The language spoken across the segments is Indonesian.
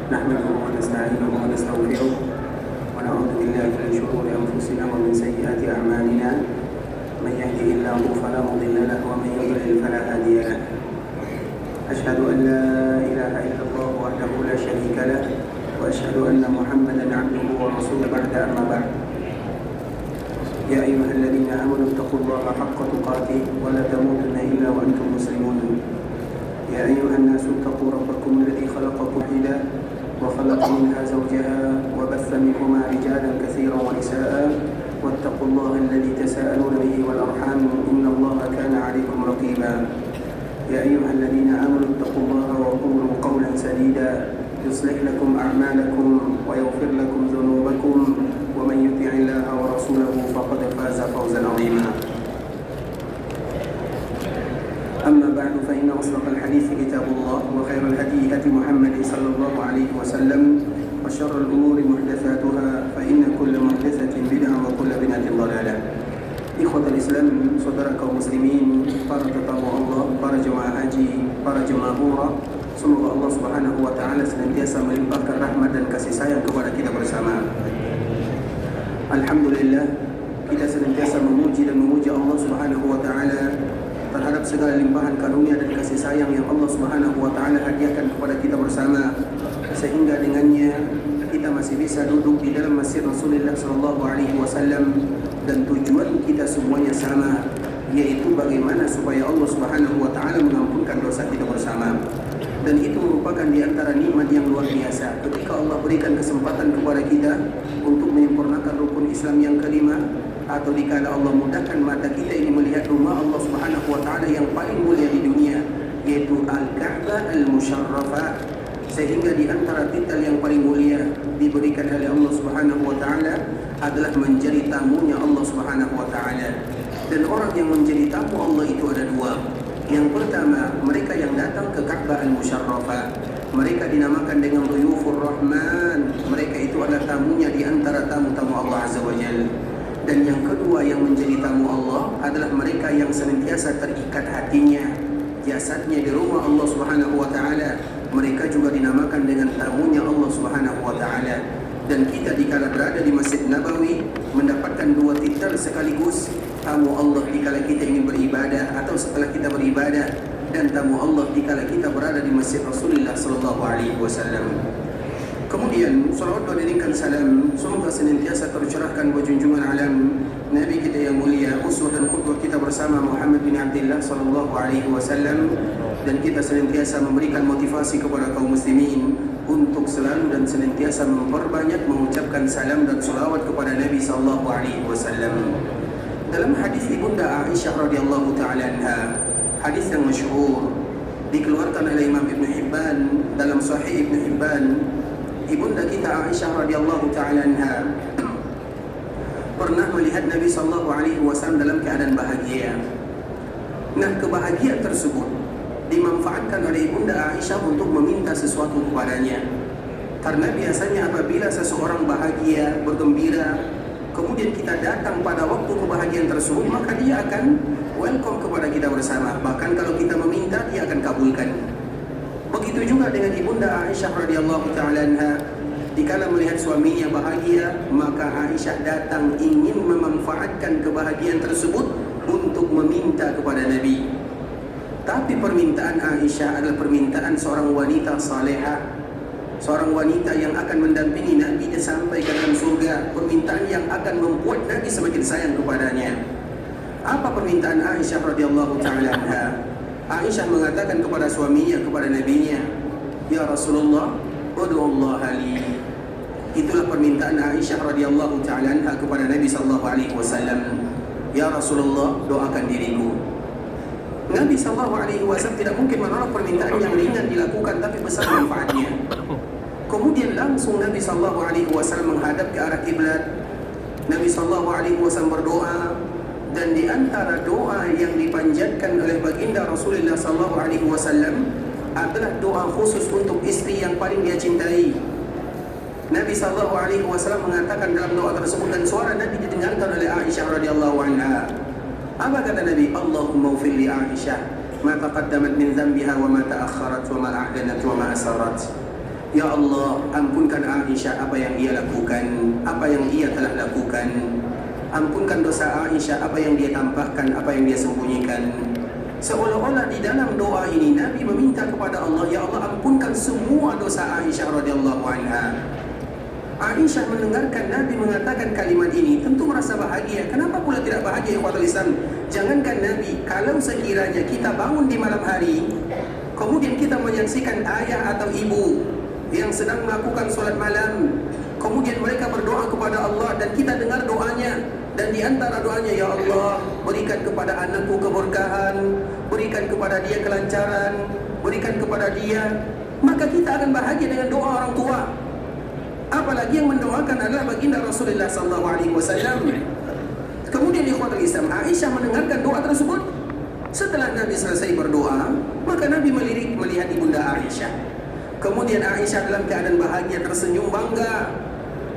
نحمده ونستعينه ونستغفره ونعوذ بالله من شرور أنفسنا ومن سيئات أعمالنا من يهده الله فلا مضل له ومن يضلل فلا هادي له أشهد أن لا إله إلا الله وحده لا شريك له وأشهد أن محمدا عبده ورسوله بعد أما بعد يا أيها الذين آمنوا اتقوا الله حق تقاته ولا تموتن إلا وأنتم مسلمون يا أيها الناس اتقوا ربكم الذي خلقكم وحيدا وخلق منها زوجها وبث منهما رجالا كثيرا ونساء واتقوا الله الذي تساءلون به والأرحام إن الله كان عليكم رقيبا يا أيها الذين آمنوا اتقوا الله وقولوا قولا سديدا يصلح لكم أعمالكم ويغفر لكم ذنوبكم ومن يطع الله ورسوله فقد فاز فوزا عظيما أما بعد فإن أصدق الحديث كتاب الله وخير الهدي هدي محمد صلى الله عليه وسلم وشر الأمور محدثاتها فإن كل محدثة بدعة وكل بدعة ضلالة. Ikhwatul Islam, saudara kaum muslimin, para tetamu Allah, para jemaah haji, para jemaah umrah, semoga Allah Subhanahu wa taala senantiasa melimpahkan rahmat dan kasih sayang kepada kita bersama. Alhamdulillah, kita senantiasa memuji dan memuji Allah Subhanahu wa taala terhadap segala limpahan karunia dan kasih sayang yang Allah Subhanahu wa taala hadiahkan kepada kita bersama, sehingga dengannya kita masih bisa duduk di dalam masjid Rasulullah sallallahu alaihi wasallam dan tujuan kita semuanya sama, yaitu bagaimana supaya Allah Subhanahu wa taala mengampunkan dosa kita bersama. Dan itu merupakan di antara nikmat yang luar biasa ketika Allah berikan kesempatan kepada kita untuk menyempurnakan rukun Islam yang kelima, atau dikala Allah mudahkan mata kita ini melihat rumah Allah Subhanahu wa taala yang paling mulia di dunia, yaitu Al-Ka'bah Al-Musharrafah, sehingga di antara titel yang paling mulia diberikan oleh Allah Subhanahu wa taala adalah menjadi tamunya Allah Subhanahu wa taala. Dan orang yang menjadi tamu Allah itu ada dua. Yang pertama, mereka yang datang ke Ka'bah Al-Musharrafah, mereka dinamakan dengan Dhuyufur Rahman. Mereka itu adalah tamunya di antara tamu-tamu Allah Azza wa Jalla. Dan yang kedua yang menjadi tamu Allah adalah mereka yang senantiasa terikat hatinya, jasadnya di rumah Allah Subhanahu wa taala. Mereka juga dinamakan dengan tamunya Allah Subhanahu wa taala. Dan kita dikala berada di Masjid Nabawi mendapatkan dua titel sekaligus, tamu Allah dikala kita ingin beribadah atau setelah kita beribadah, dan tamu Allah dikala kita berada di Masjid Rasulullah sallallahu alaihi wasallam. Kemudian salawat dan iringkan salam semoga senantiasa tercurahkan buat junjungan alam Nabi kita yang mulia, uswah dan qudwah kita bersama Muhammad bin Abdullah sallallahu alaihi wasallam, dan kita senantiasa memberikan motivasi kepada kaum muslimin untuk selalu dan senantiasa memperbanyak mengucapkan salam dan salawat kepada Nabi sallallahu alaihi wasallam. Dalam hadis Ibunda Aisyah radhiyallahu taala anha, hadis yang masyhur dikeluarkan oleh Imam Ibn Hibban dalam Sahih Ibn Hibban, Ibunda kita Aisyah radhiyallahu taala anha pernah melihat Nabi sallallahu alaihi wasallam dalam keadaan bahagia. Nah, kebahagiaan tersebut dimanfaatkan oleh Ibunda Aisyah untuk meminta sesuatu kepadanya. Karena biasanya apabila seseorang bahagia, bergembira, kemudian kita datang pada waktu kebahagiaan tersebut, maka dia akan welcome kepada kita bersama. Bahkan kalau kita meminta, dia akan kabulkan. Begitu juga dengan Ibunda Aisyah radhiyallahu taala anha, dikala melihat suaminya bahagia, maka Aisyah datang ingin memanfaatkan kebahagiaan tersebut untuk meminta kepada Nabi. Tapi permintaan Aisyah adalah permintaan seorang wanita salehah, seorang wanita yang akan mendampingi Nabi sampai ke dalam surga, permintaan yang akan membuat Nabi semakin sayang kepadanya. Apa permintaan Aisyah radhiyallahu taala anha? Aisyah mengatakan kepada suaminya, kepada nabinya, "Ya Rasulullah, ud'ullah li." Itulah permintaan Aisyah radhiyallahu taala anha kepada Nabi sallallahu alaihi wasallam. "Ya Rasulullah, doakan diriku." Nabi sallallahu alaihi wasallam tidak mungkin menolak permintaan yang ringan dilakukan tapi besar manfaatnya. Kemudian langsung Nabi sallallahu alaihi wasallam menghadap ke arah kiblat. Nabi sallallahu alaihi wasallam berdoa, dan di antara doa yang dipanjatkan oleh baginda Rasulullah sallallahu alaihi wasallam adalah doa khusus untuk istri yang paling dia cintai. Nabi sallallahu alaihi wasallam mengatakan dalam doa tersebut, dan suara Nabi didengarkan oleh Aisyah radhiyallahu anha. Apa kata Nabi? Allahumma ufir li Aisyah ma taqaddamat min dhanbiha wa ma ta'akhkharat wa ma a'lanat wa ma asarrat. Ya Allah, ampunkan Aisyah apa yang ia lakukan, apa yang ia telah lakukan. Ampunkan dosa Aisyah apa yang dia tampakkan, apa yang dia sembunyikan. Seolah-olah di dalam doa ini Nabi meminta kepada Allah, ya Allah ampunkan semua dosa Aisyah radhiyallahu anha. Aisyah mendengarkan Nabi mengatakan kalimat ini tentu merasa bahagia. Kenapa pula tidak bahagia ikhwatul Islam? Jangankan Nabi, kalau sekiranya kita bangun di malam hari, kemudian kita menyaksikan ayah atau ibu yang sedang melakukan solat malam, kemudian mereka berdoa kepada Allah dan kita dengar doanya, dan di antara doanya, ya Allah berikan kepada anakku keberkahan, berikan kepada dia kelancaran, berikan kepada dia, maka kita akan bahagia dengan doa orang tua. Apalagi yang mendoakan adalah baginda Rasulullah SAW. Kemudian ikhwatul Islam, Aisyah mendengarkan doa tersebut. Setelah Nabi selesai berdoa, maka Nabi melirik melihat ibunda Aisyah. Kemudian Aisyah dalam keadaan bahagia tersenyum bangga.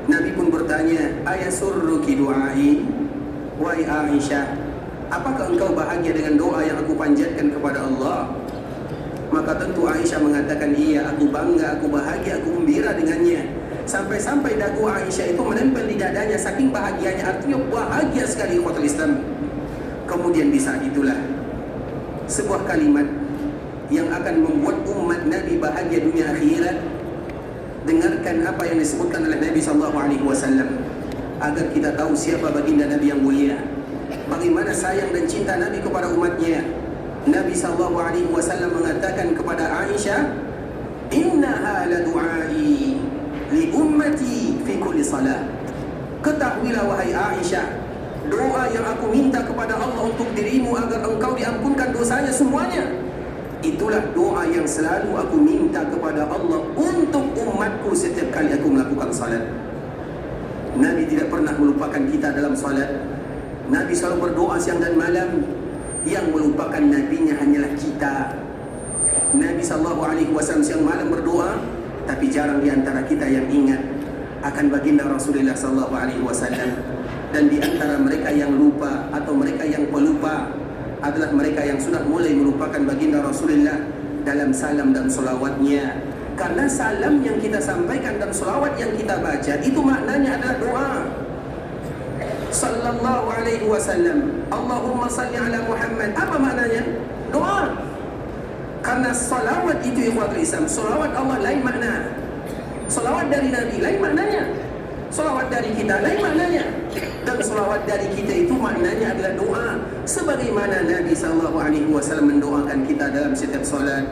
Nabi pun bertanya, ayasurruki du'ai? Wahai Aisyah, apakah engkau bahagia dengan doa yang aku panjatkan kepada Allah? Maka tentu Aisyah mengatakan, iya, aku bangga, aku bahagia, aku gembira dengannya. Sampai-sampai dagu Aisyah itu menempel di dadanya, saking bahagianya, artinya bahagia sekali ikhwatul Islam. Kemudian di saat itulah sebuah kalimat yang akan membuat umat Nabi bahagia dunia akhirat. Dengarkan apa yang disebutkan oleh Nabi SAW agar kita tahu siapa baginda Nabi yang mulia, bagaimana sayang dan cinta Nabi kepada umatnya. Nabi SAW mengatakan kepada Aisyah, innaha la du'ai li ummati fi kulli salah. Ketahuilah wahai Aisyah, doa yang aku minta kepada Allah untuk dirimu agar engkau diampunkan dosanya semuanya, itulah doa yang selalu aku minta kepada Allah untuk umatku setiap kali aku melakukan salat. Nabi tidak pernah melupakan kita dalam salat. Nabi selalu berdoa siang dan malam. Yang melupakan Nabinya hanyalah kita. Nabi SAW siang malam berdoa, tapi jarang di antara kita yang ingat akan baginda Rasulullah SAW. Dan di antara mereka yang lupa atau mereka yang pelupa adalah mereka yang sudah mulai melupakan baginda Rasulullah dalam salam dan solawatnya. Karena salam yang kita sampaikan dan solawat yang kita baca itu maknanya adalah doa. Sallallahu alaihi wasallam, Allahumma salli ala Muhammad. Apa maknanya? Doa. Karena solawat itu ikhwatul Islam, solawat Allah lain makna, solawat dari Nabi lain maknanya, solawat dari kita lain maknanya. Dan selawat dari kita itu maknanya adalah doa. Sebagaimana Nabi SAW mendoakan kita dalam setiap solat.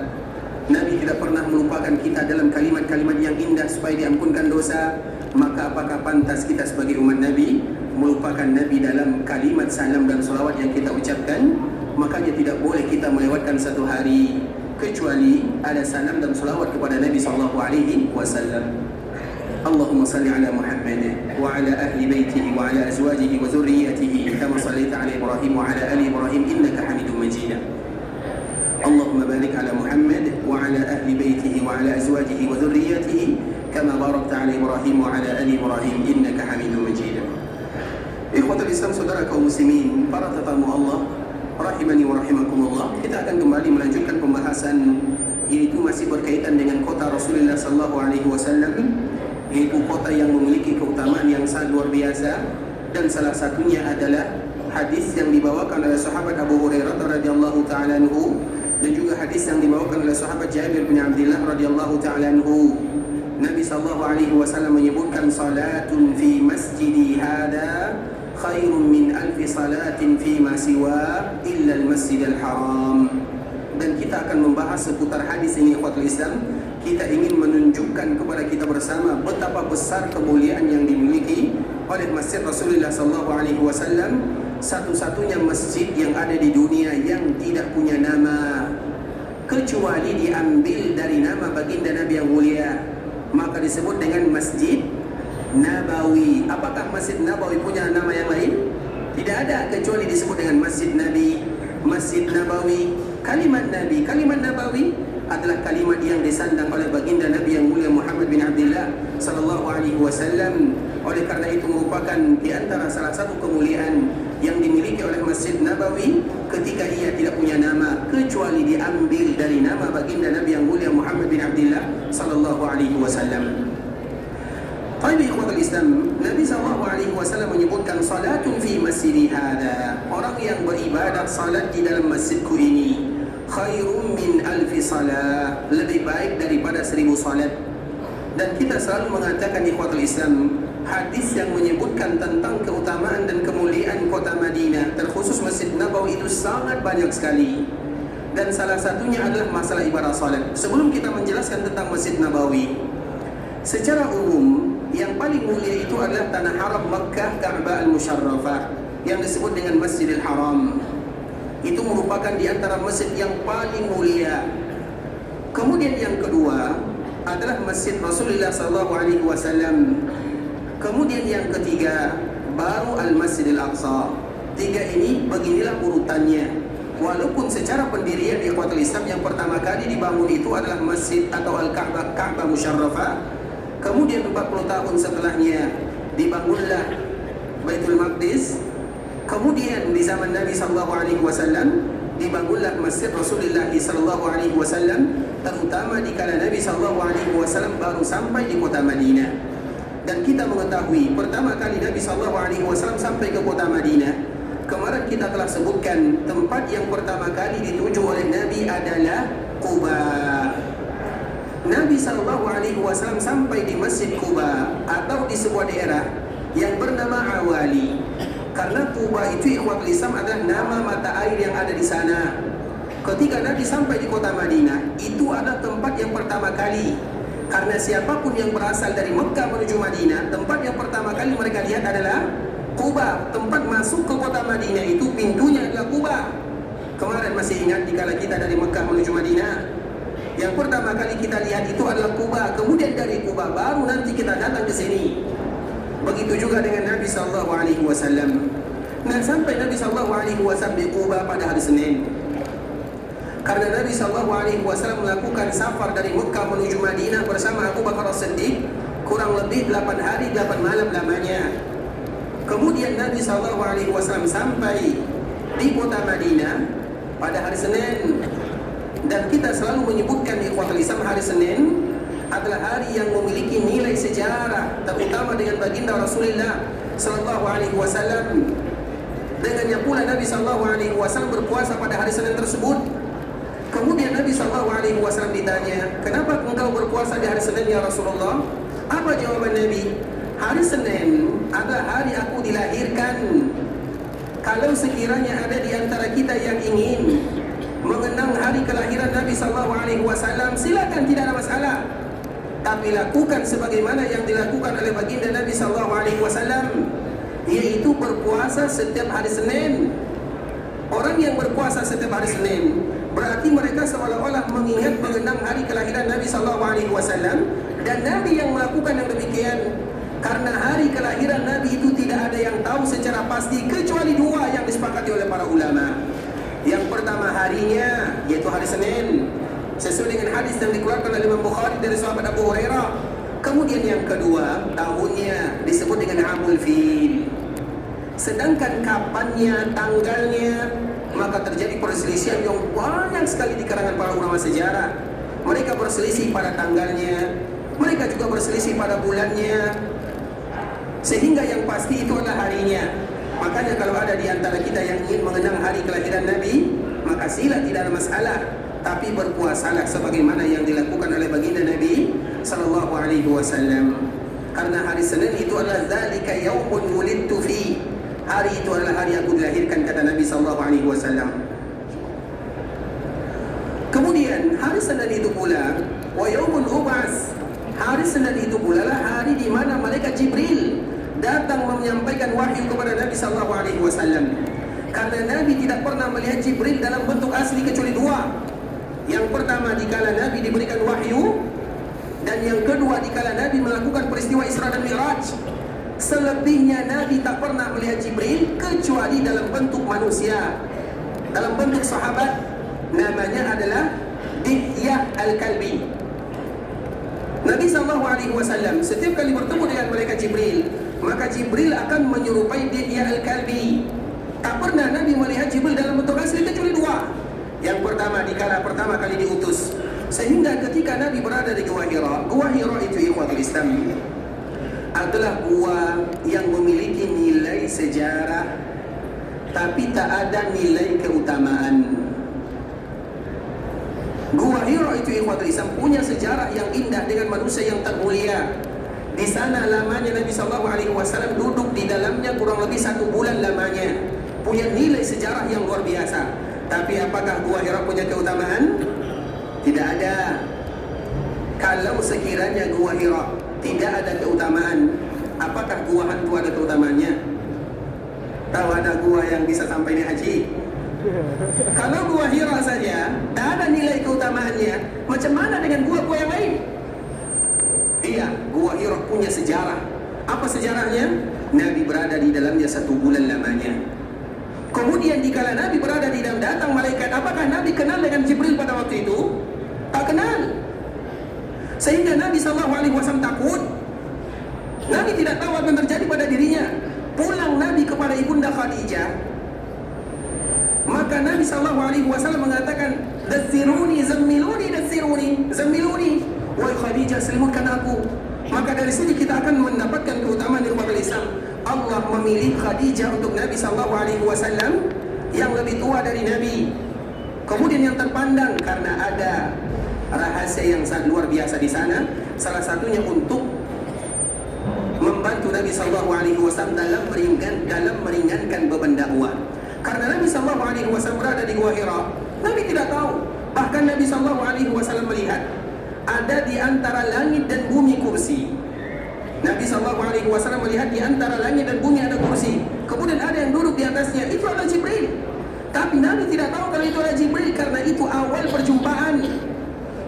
Nabi tidak pernah melupakan kita dalam kalimat-kalimat yang indah supaya diampunkan dosa. Maka apakah pantas kita sebagai umat Nabi melupakan Nabi dalam kalimat salam dan selawat yang kita ucapkan? Makanya tidak boleh kita melewatkan satu hari kecuali ada salam dan selawat kepada Nabi SAW. اللهم صل على محمد وعلى أهل بيته وعلى أزواجه وذريته كما صليت على إبراهيم وعلى آل إبراهيم إنك حميد مجيد. اللهم بارك على محمد وعلى أهل بيته وعلى أزواجه وذريته كما باركت على إبراهيم وعلى آل إبراهيم إنك حميد مجيد. Ikhwatul Islam, saudara kaum muslimin, para tetamu Allah rahimani wa rahimakumullah. Kita akan kembali melanjutkan pembahasan, yaitu masih berkaitan dengan kota Rasulullah SAW, yaitu kota yang memiliki keutamaan yang sangat luar biasa. Dan salah satunya adalah hadis yang dibawakan oleh sahabat Abu Hurairah radhiyallahu taala anhu, dan juga hadis yang dibawakan oleh sahabat Jabir bin Abdullah radhiyallahu taala anhu. Nabi SAW menyebutkan, salatun fi masjidi hada khairun min alfi salatin fi ma siwa illa al-masjidil haram. Dan kita akan membahas seputar hadis ini ikhwatul Islam. Kita ingin menunjukkan kepada kita bersama betapa besar kemuliaan yang dimiliki oleh Masjid Rasulullah SAW, satu-satunya masjid yang ada di dunia yang tidak punya nama kecuali diambil dari nama baginda Nabi yang mulia, maka disebut dengan Masjid Nabawi. Apakah Masjid Nabawi punya nama yang lain? Tidak ada, kecuali disebut dengan Masjid Nabi, Masjid Nabawi. Kalimat Nabi, kalimat Nabawi adalah kalimat yang disandang oleh baginda Nabi yang mulia Muhammad bin Abdullah sallallahu alaihi wasallam. Oleh karena itu merupakan di antara salah satu kemuliaan yang dimiliki oleh Masjid Nabawi ketika ia tidak punya nama kecuali diambil dari nama baginda Nabi yang mulia Muhammad bin Abdullah sallallahu alaihi wasallam. Baik ikhwatul Islam, Nabi sallallahu alaihi wasallam menyebutkan salatun fi masjidi hadza, orang yang beribadah salat di dalam masjidku ini khairun min alfi salat, lebih baik daripada 1000 salat. Dan kita selalu mengatakan ikhwatul Islam, hadis yang menyebutkan tentang keutamaan dan kemuliaan kota Madinah, terkhusus Masjid Nabawi, itu sangat banyak sekali. Dan salah satunya adalah masalah ibadah salat. Sebelum kita menjelaskan tentang Masjid Nabawi, secara umum yang paling mulia itu adalah tanah haram Makkah, Ka'bah al-Musharrafah, yang disebut dengan Masjidil Haram. Itu merupakan di antara masjid yang paling mulia. Kemudian yang kedua adalah Masjid Rasulullah SAW. Kemudian yang ketiga baru Al-Masjidil Aqsa. Tiga ini beginilah urutannya. Walaupun secara pendirian ikhwatul Islam yang pertama kali dibangun itu adalah masjid atau Al-Ka'bah, Ka'bah Musharrafah. Kemudian 40 tahun setelahnya dibangunlah Baitul Maqdis. Kemudian di zaman Nabi SAW dibangunlah Masjid Rasulullah SAW, terutama di kala Nabi SAW baru sampai di kota Madinah. Dan kita mengetahui pertama kali Nabi SAW sampai ke kota Madinah, kemarin kita telah sebutkan tempat yang pertama kali dituju oleh Nabi adalah Quba. Nabi SAW sampai di Masjid Quba atau di sebuah daerah yang bernama Awali. Karena Quba itu ikhwatul Islam adalah nama mata air yang ada di sana. Ketika Nabi sampai di kota Madinah, itu adalah tempat yang pertama kali. Karena siapapun yang berasal dari Mekah menuju Madinah, tempat yang pertama kali mereka lihat adalah Quba. Tempat masuk ke kota Madinah itu pintunya adalah Quba. Kemarin masih ingat dikala kita dari Mekah menuju Madinah, yang pertama kali kita lihat itu adalah Quba. Kemudian dari Quba baru nanti kita datang ke sini. Begitu juga dengan Nabi SAW. Nah, sampai Nabi SAW di Quba pada hari Senin. Karena Nabi SAW melakukan safar dari Mekah menuju Madinah bersama Abu Bakar As-Siddiq kurang lebih 8 hari 8 malam lamanya. Kemudian Nabi SAW sampai di kota Madinah pada hari Senin. Dan kita selalu menyebutkan ikhwatul Islam hari Senin adalah hari yang memiliki nilai sejarah, terutama dengan baginda Rasulullah SAW. Dengannya pula Nabi SAW berpuasa pada hari Senin tersebut. Kemudian Nabi SAW ditanya, kenapa engkau berpuasa di hari Senin ya Rasulullah? Apa jawaban Nabi? Hari Senin adalah hari aku dilahirkan. Kalau sekiranya ada di antara kita yang ingin mengenang hari kelahiran Nabi SAW, silakan, tidak ada masalah. Tapi lakukan sebagaimana yang dilakukan oleh baginda Nabi SAW, yaitu berpuasa setiap hari Senin. Orang yang berpuasa setiap hari Senin berarti mereka seolah-olah mengingat mengenang hari kelahiran Nabi SAW. Dan Nabi yang melakukan yang demikian, karena hari kelahiran Nabi itu tidak ada yang tahu secara pasti kecuali dua yang disepakati oleh para ulama. Yang pertama harinya, yaitu hari Senin, sesuai dengan hadis yang dikeluarkan oleh Imam Bukhari dari sahabat Abu Hurairah. Kemudian yang kedua, tahunnya disebut dengan Amul Fil. Sedangkan kapannya, tanggalnya, maka terjadi perselisihan yang banyak sekali di kalangan para ulama sejarah. Mereka berselisih pada tanggalnya, mereka juga berselisih pada bulannya, sehingga yang pasti itu adalah harinya. Makanya kalau ada di antara kita yang ingin mengenang hari kelahiran Nabi, maka sila, tidak ada masalah. Tapi berpuasalah sebagaimana yang dilakukan oleh baginda Nabi SAW. Karena hari Senin itu adalah dzalika yaumun wulidtu fi. Hari itu adalah hari aku dilahirkan, kata Nabi SAW. Kemudian hari Senin itu pula wa yaumun ub'ats. Hari Senin itu pula lah hari di mana malaikat Jibril datang menyampaikan wahyu kepada Nabi SAW. Karena Nabi tidak pernah melihat Jibril dalam bentuk asli kecuali dua. Yang pertama dikala Nabi diberikan wahyu, dan yang kedua dikala Nabi melakukan peristiwa Isra dan Mi'raj. Selebihnya Nabi tak pernah melihat Jibril kecuali dalam bentuk manusia, dalam bentuk sahabat. Namanya adalah Dihyah Al-Kalbi. Nabi SAW setiap kali bertemu dengan malaikat Jibril, maka Jibril akan menyerupai Dihyah Al-Kalbi. Tak pernah Nabi melihat Jibril dalam bentuk asli kecuali dua. Yang pertama dikala pertama kali diutus Sehingga ketika Nabi berada di Gua Hira itu ikhwatul Islam adalah gua yang memiliki nilai sejarah tapi tak ada nilai keutamaan. Gua Hira itu ikhwatul Islam punya sejarah yang indah dengan manusia yang termulia. Di sana lamanya Nabi SAW duduk di dalamnya kurang lebih 1 bulan lamanya. Punya nilai sejarah yang luar biasa. Tapi apakah Gua Hira punya keutamaan? Tidak ada. Kalau sekiranya Gua Hira tidak ada keutamaan, apakah Gua Hantu ada keutamaannya? Tahu ada gua yang bisa sampai di haji? Kalau Gua Hira saja tak ada nilai keutamaannya, macam mana dengan gua-gua yang lain? Iya, Gua Hira punya sejarah. Apa sejarahnya? Nabi berada di dalamnya 1 bulan lamanya. Kemudian dikala Nabi berada di dalam, datang malaikat. Apakah Nabi kenal dengan Jibril pada waktu itu? Tak kenal. Sehingga Nabi SAW takut. Nabi tidak tahu apa yang terjadi pada dirinya. Pulang Nabi kepada ibunda Khadijah, maka Nabi SAW mengatakan, "Dathiruni, zammiluni, dathiruni, zammiluni." Wahai Khadijah, selimutkan aku. Maka dari sini kita akan mendapatkan keutamaan ikhwatul Islam. Allah memilih Khadijah untuk Nabi SAW yang lebih tua dari Nabi. Kemudian yang terpandang karena ada rahasia yang sangat luar biasa di sana. Salah satunya untuk membantu Nabi SAW dalam meringankan beban dakwah. Karena Nabi SAW berada di Gua Hira, Nabi tidak tahu. Bahkan Nabi SAW melihat ada di antara langit dan bumi kursi. Nabi SAW melihat di antara langit dan bumi ada kursi. Kemudian ada yang duduk di atasnya. Itu adalah Jibril. Tapi Nabi tidak tahu kalau itu adalah Jibril, karena itu awal perjumpaan.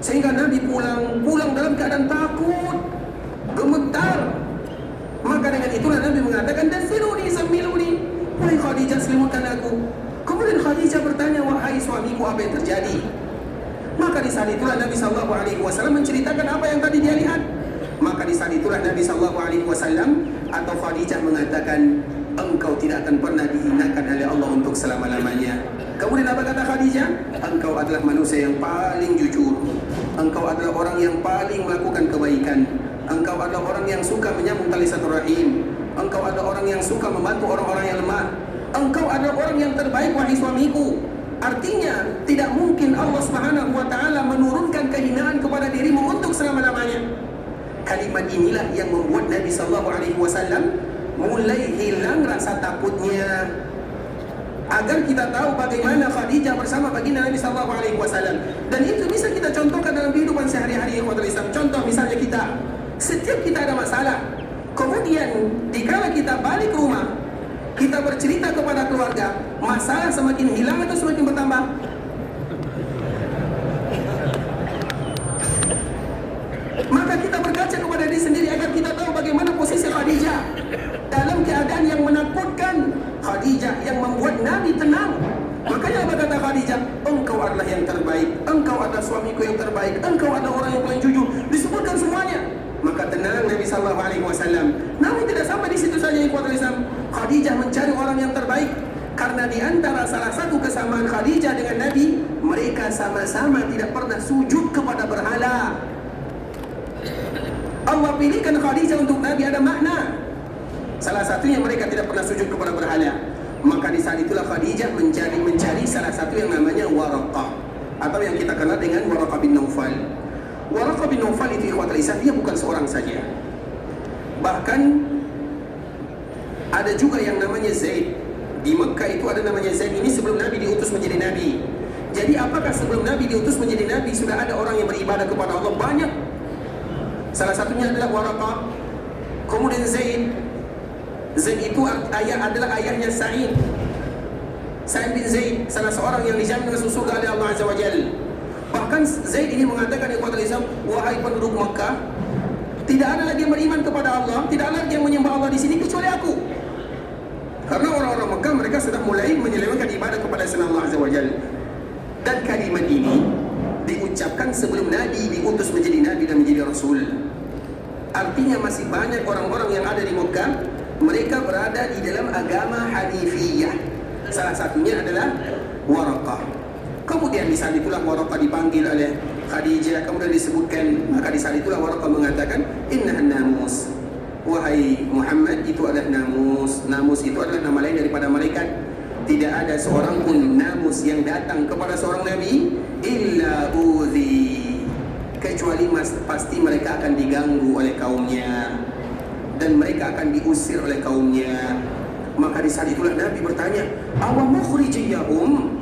Sehingga Nabi pulang dalam keadaan takut, gemetar. Maka dengan itulah Nabi mengatakan, "Dathiruni, zammiluni." Wahai Khadijah, selimutkan aku. Kemudian Khadijah bertanya, "Wahai suamiku, apa yang terjadi?" Maka di saat itulah Nabi SAW menceritakan apa yang tadi dia lihat. Maka di saat itulah Nabi SAW atau Khadijah mengatakan, "Engkau tidak akan pernah dihinakan oleh Allah untuk selama-lamanya." Kemudian apa kata Khadijah? "Engkau adalah manusia yang paling jujur. Engkau adalah orang yang paling melakukan kebaikan. Engkau adalah orang yang suka menyambung tali silaturahim. Engkau adalah orang yang suka membantu orang-orang yang lemah. Engkau adalah orang yang terbaik, wahai suamiku." Artinya tidak mungkin Allah Subhanahu wa taala menurunkan kehinaan kepada dirimu untuk selama-lamanya. Kalimat inilah yang membuat Nabi SAW mulai hilang rasa takutnya. Agar kita tahu bagaimana Khadijah bersama baginda Nabi SAW. Dan itu bisa kita contohkan dalam kehidupan sehari-hari ikhwatul Islam. Contoh misalnya setiap kita ada masalah, kemudian dikala kita balik rumah, kita bercerita kepada keluarga, masalah semakin hilang atau semakin bertambah? Maka kita berkaca kepada diri sendiri agar kita tahu bagaimana posisi Khadijah dalam keadaan yang menakutkan. Khadijah yang membuat Nabi tenang. Makanya apa kata Khadijah? "Engkau adalah yang terbaik, engkau adalah suamiku yang terbaik, engkau adalah orang yang paling jujur." Disebutkan semuanya. Maka tenang Nabi SAW. Namun tidak sampai di situ saja ikhwatul Islam. Khadijah mencari orang yang terbaik. Karena di antara salah satu kesamaan Khadijah dengan Nabi, mereka sama-sama tidak pernah sujud kepada berhala. Allah pilihkan Khadijah untuk Nabi ada makna. Salah satunya mereka tidak pernah sujud kepada berhala. Maka di saat itulah Khadijah mencari salah satu yang namanya Waraqah, atau yang kita kenal dengan Waraqah bin Naufal. Waraqah bin Naufal itu ikhwatul Islam, dia bukan seorang saja. Bahkan ada juga yang namanya Zaid. Di Mekah itu ada namanya Zaid. Ini sebelum Nabi diutus menjadi Nabi. Jadi apakah sebelum Nabi diutus menjadi Nabi sudah ada orang yang beribadah kepada Allah? Banyak. Salah satunya adalah Waraqah. Kemudian Zaid. Zaid itu adalah ayahnya Sa'id. Sa'id bin Zaid, salah seorang yang dijamin masuk surga oleh Allah Azza wa Jalla. Bahkan Zaid ini mengatakan kepada Islam, "Wahai penduduk Makkah, tidak ada lagi yang beriman kepada Allah, tidak ada lagi yang menyembah Allah di sini kecuali aku." Karena orang-orang Makkah mereka sudah mulai menyelewengkan ibadah kepada selain Allah Azza wa Jalla. Dan kalimat ini diucapkan sebelum Nabi diutus menjadi Nabi dan menjadi Rasul. Artinya masih banyak orang-orang yang ada di Makkah, mereka berada di dalam agama Hanifiyah. Salah satunya adalah Waraqah. Kemudian di saat itulah Waraqah dipanggil oleh Khadijah, kemudian disebutkan. Maka di saat itulah Waraqah mengatakan, innahan namus, wahai Muhammad, itu adalah namus. Namus itu adalah nama lain daripada malaikat. Tidak ada seorang pun namus yang datang kepada seorang nabi illa udhi, kecuali pasti mereka akan diganggu oleh kaumnya dan mereka akan diusir oleh kaumnya. Maka di saat itulah Nabi bertanya, awa mukhrijiyahum,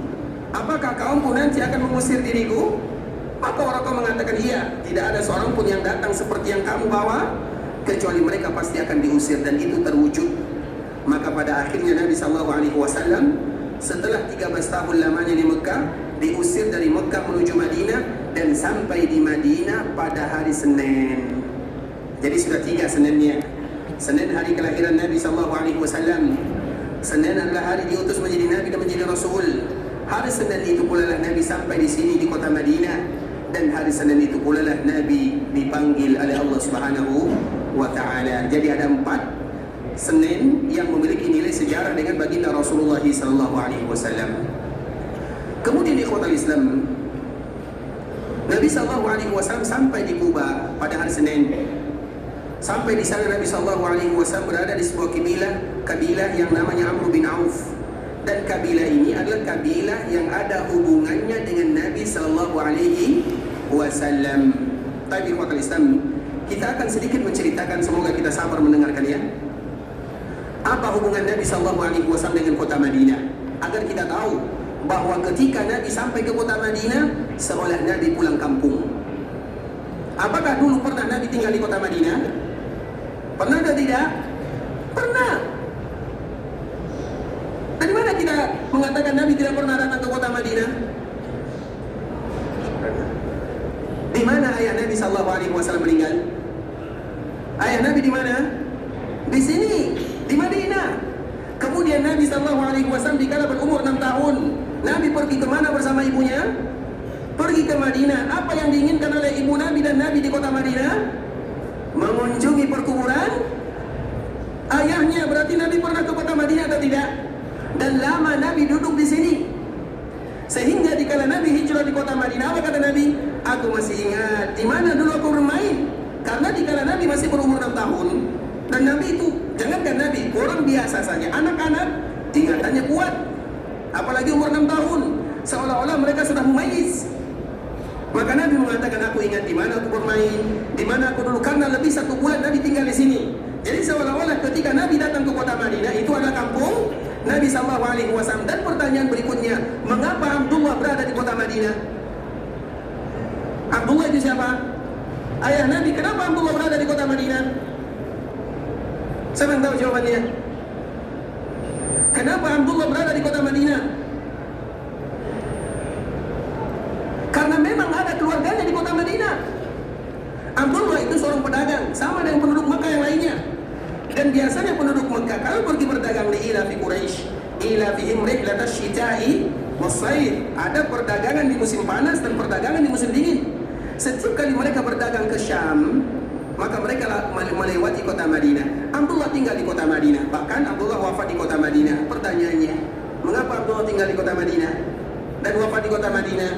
apakah kaumku nanti akan mengusir diriku? Maka Waraqah mengatakan, iya, tidak ada seorang pun yang datang seperti yang kamu bawa, kecuali mereka pasti akan diusir, dan itu terwujud. Maka pada akhirnya Nabi SAW setelah 13 tahun lamanya di Mekah, diusir dari Mekah menuju Madinah dan sampai di Madinah pada hari Senin. Jadi sudah 3 Seninnya. Senin hari kelahiran Nabi SAW. Senin adalah hari diutus menjadi Nabi dan menjadi Rasul. Hari Senin itu pula lah Nabi sampai di sini di kota Madinah, dan hari Senin itu pula lah Nabi dipanggil oleh Allah Subhanahu wa Ta'ala. Jadi ada 4 Senin yang memiliki nilai sejarah dengan baginda Rasulullah SAW. Kemudian ikhwatal Islam, Nabi SAW sampai di Kuba pada hari Senin. Sampai di sana Nabi SAW berada di sebuah kabilah yang namanya Amr bin Auf. Dan kabilah ini adalah kabilah yang ada hubungannya dengan Nabi SAW. Tapi ikhwatal Islam, kita akan sedikit menceritakan, semoga kita sabar mendengarkannya. Apa hubungan Nabi SAW dengan kota Madinah, agar kita tahu bahwa ketika Nabi sampai ke kota Madinah seolah Nabi pulang kampung. Apakah dulu pernah Nabi tinggal di kota Madinah? Pernah atau tidak? Pernah. Dari mana kita mengatakan Nabi tidak pernah datang ke kota Madinah? Di mana ayah Nabi SAW meninggal? Ayah Nabi di mana? Di sini, di Madinah. Kemudian Nabi SAW dikala berumur 6 tahun, Nabi pergi kemana bersama ibunya? Pergi ke Madinah. Apa yang diinginkan oleh ibu Nabi dan Nabi di kota Madinah? Mengunjungi perkuburan ayahnya. Berarti Nabi pernah ke kota Madinah atau tidak? Dan lama Nabi duduk di sini, sehingga dikala Nabi hijrah di kota Madinah, apa kata Nabi? Aku masih ingat di mana dulu aku bermain. Karena dikala Nabi masih berumur 6 tahun, dan Nabi itu, jangankan Nabi, orang biasa saja, anak-anak ingatannya kuat, apalagi umur 6 tahun, seolah-olah mereka sudah mumayyiz. Maka Nabi mengatakan, aku ingat di mana aku bermain, di mana aku dulu, karena lebih 1 bulan Nabi tinggal di sini. Jadi seolah-olah ketika Nabi datang ke kota Madinah, itu adalah kampung Nabi SAW. Dan pertanyaan berikutnya, mengapa Abdullah berada di kota Madinah? Abdullah itu siapa? Ayah Nabi. Kenapa Abdullah berada di kota Madinah? Siapa yang tahu jawabannya? Kenapa Abdullah berada di kota Madinah? Karena memang ada keluarganya di kota Madinah. Abdullah itu seorang pedagang, sama dengan penduduk Mekah yang lainnya. Dan biasanya penduduk Mekah kalau pergi berdagang li ila fi Quraisy, ila fihim rihlatash syita'i was-sayf. Ada perdagangan di musim panas dan perdagangan di musim dingin. Setiap kali mereka berdagang ke Syam, maka mereka melewati kota Madinah. Abdullah tinggal di kota Madinah. Bahkan Abdullah wafat di kota Madinah. Pertanyaannya, mengapa Abdullah tinggal di kota Madinah dan wafat di kota Madinah?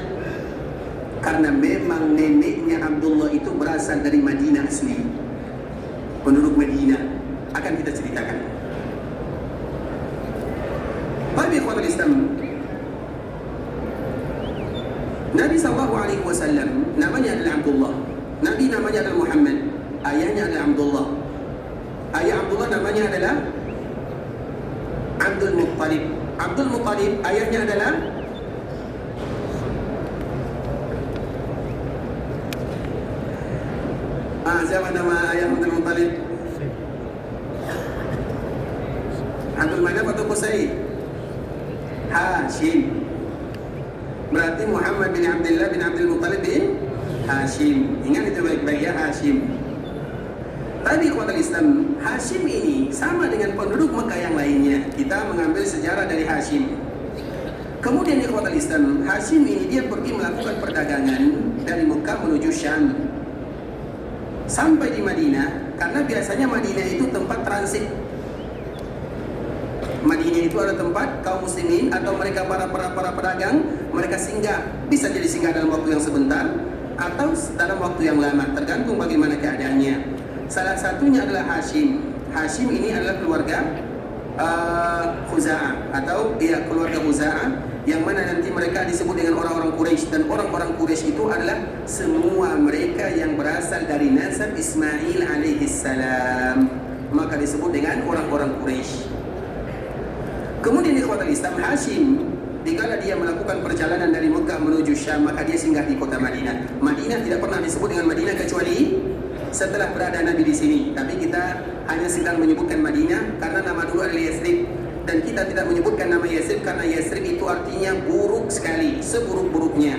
Karena memang neneknya Abdullah itu berasal dari Madinah asli, penduduk Madinah. Akan kita ceritakan. Baik ikhwatul Islam, Nabi SAW namanya adalah Abdullah. Nabi namanya adalah Muhammad. Ayahnya adalah Abdullah. Ayah Abdullah namanya adalah Abdul Muttalib. Abdul Muttalib ayahnya adalah siapa nama ayah Abdul Muttalib? Abdul Manaf atau Qusay? Hashim. Berarti Muhammad bin Abdullah bin Abdul Muttalib bin Hashim. Ingat itu baik-baik ya, Hashim. Tadi ikhwatul Islam, Hashim ini sama dengan penduduk Mekah yang lainnya. Kita mengambil sejarah dari Hashim. Kemudian ikhwatul Islam, Hashim ini dia pergi melakukan perdagangan dari Mekah menuju Syam. Sampai di Madinah, karena biasanya Madinah itu tempat transit. Madinah itu adalah tempat kaum muslimin atau mereka para pedagang, mereka singgah. Bisa jadi singgah dalam waktu yang sebentar, atau dalam waktu yang lama, tergantung bagaimana keadaannya. Salah satunya adalah Hashim. Hashim ini adalah keluarga Khuza'ah atau keluarga Khuza'ah, yang mana nanti mereka disebut dengan orang-orang Quraisy, dan orang-orang Quraisy itu adalah semua mereka yang berasal dari nasab Ismail alaihissalam, maka disebut dengan orang-orang Quraisy. Kemudian ikhwatul Islam, Hashim dikala dia melakukan perjalanan dari Mekah menuju Syam, maka dia singgah di kota Madinah. Madinah tidak pernah disebut dengan Madinah kecuali setelah berada Nabi di sini. Tapi kita hanya sedang menyebutkan Madinah karena nama dulu adalah Yathrib, dan kita tidak menyebutkan nama Yathrib karena Yathrib itu artinya buruk sekali, seburuk-buruknya.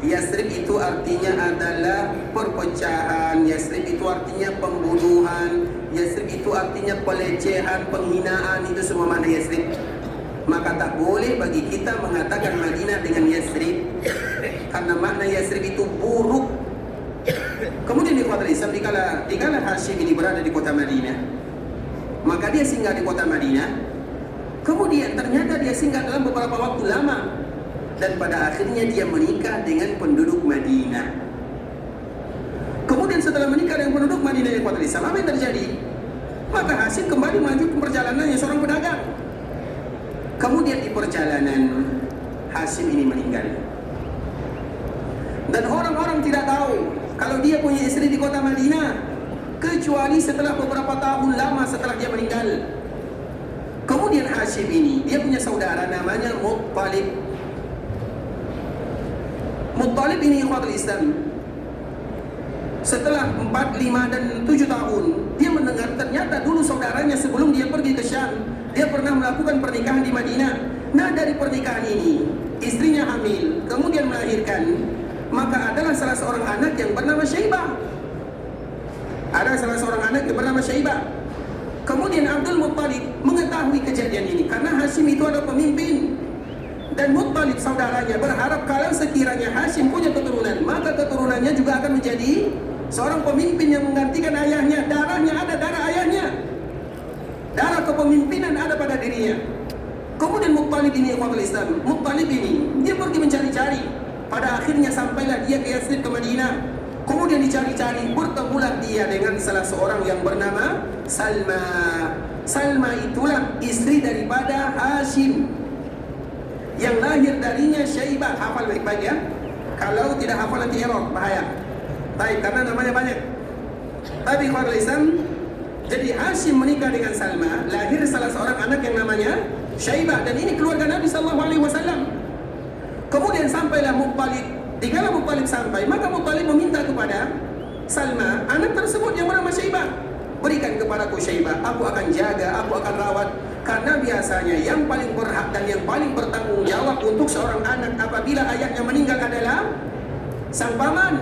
Yathrib itu artinya adalah perpecahan, Yathrib itu artinya pembunuhan, Yathrib itu artinya pelecehan, penghinaan, itu semua makna Yathrib. Maka tak boleh bagi kita mengatakan Madinah dengan Yathrib, karena makna Yathrib itu buruk. Kemudian di kota Islam, dikala Hashim ini berada di kota Madinah, maka dia singgah di kota Madinah. Kemudian ternyata dia singgah dalam beberapa waktu lama, dan pada akhirnya dia menikah dengan penduduk Madinah. Kemudian setelah menikah dengan penduduk Madinah di kota Islam, apa yang terjadi? Maka Hashim kembali melanjutkan perjalanannya seorang pedagang. Kemudian di perjalanan Hashim ini meninggal, dan orang-orang tidak tahu kalau dia punya istri di kota Madinah, kecuali setelah beberapa tahun lama setelah dia meninggal. Kemudian Hashim ini, dia punya saudara namanya Muttalib. Muttalib ini ikhwatul Islam, setelah 4, 5, dan 7 tahun, dia mendengar ternyata dulu saudaranya sebelum dia pergi ke Syam, dia pernah melakukan pernikahan di Madinah. Nah, dari pernikahan ini, istrinya hamil, kemudian melahirkan. Maka adalah salah seorang anak yang bernama Syaibah. Ada salah seorang anak yang bernama Syaibah. Kemudian Abdul Muttalib mengetahui kejadian ini, karena Hashim itu adalah pemimpin. Dan Muttalib saudaranya berharap kalau sekiranya Hashim punya keturunan, maka keturunannya juga akan menjadi seorang pemimpin yang menggantikan ayahnya. Darahnya ada darah ayahnya, darah kepemimpinan ada pada dirinya. Kemudian Muttalib ini, ikhwatul Islam, Muttalib ini dia pergi mencari-cari. Pada akhirnya sampailah dia ke Yathrib, ke Madinah. Kemudian dicari-cari, bertemulah dia dengan salah seorang yang bernama Salma. Salma itulah istri daripada Hashim, yang lahir darinya Syaibah. Hafal baik-baik ya, kalau tidak hafal nanti error, bahaya. Baik, karena namanya banyak. Tapi ikhwatul Islam, jadi Hashim menikah dengan Salma, lahir salah seorang anak yang namanya Syaibah, dan ini keluarga Nabi SAW. Kemudian sampailah Muttalib. Dikala Muttalib sampai, maka Muttalib meminta kepada Salma, anak tersebut yang bernama Syaibah, berikan kepadaku Syaibah, aku akan jaga, aku akan rawat. Karena biasanya yang paling berhak dan yang paling bertanggung jawab untuk seorang anak apabila ayahnya meninggal adalah sang paman.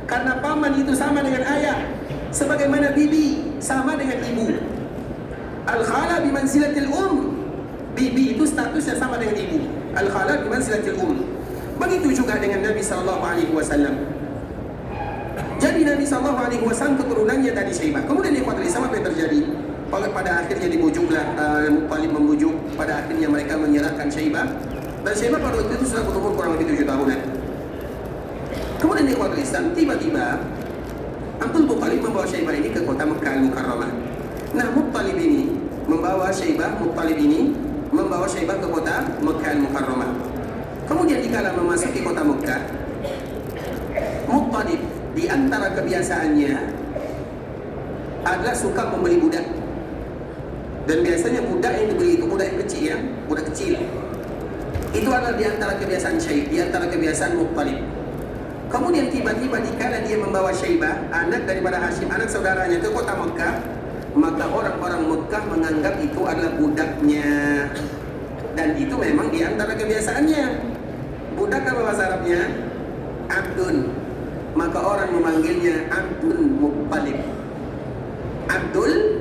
Karena paman itu sama dengan ayah, sebagaimana bibi sama dengan ibu. Al-khala bimanzilatil bibi itu statusnya sama dengan ibu. Al-khala bimanzilatil Begitu juga dengan Nabi SAW. Jadi Nabi SAW keturunannya dari Syaibah. Kemudian ikhwatul Islam, apa yang terjadi? Pada akhirnya dibujuklah Muttalib membujuk. Pada akhirnya mereka menyerahkan Syaibah. Dan Syaibah pada waktu itu sudah berumur kurang lebih 7 tahunan. Kemudian ikhwatul Islam, tiba-tiba Abdul Muttalib membawa Syaibah ini ke kota Mekah Al-Mukarramah. Nah, Muttalib ini membawa Syaibah ke kota Mekah Al-Mukarramah. Kemudian dikala memasuki kota Mekah, Muttalib di antara kebiasaannya adalah suka membeli budak. Dan biasanya budak yang dibeli itu budak yang kecil ya, budak kecil. Itu adalah di antara kebiasaan Syaibah, di antara kebiasaan Muttalib. Kemudian tiba-tiba dikala dia membawa Syaibah, anak daripada Hashim, anak saudaranya, ke kota Mekah, maka orang-orang Mekah menganggap itu adalah budaknya. Dan itu memang di antara kebiasaannya. Budak apa bahasa Arabnya? Abdun. Maka orang memanggilnya Abdul Muttalib. Abdul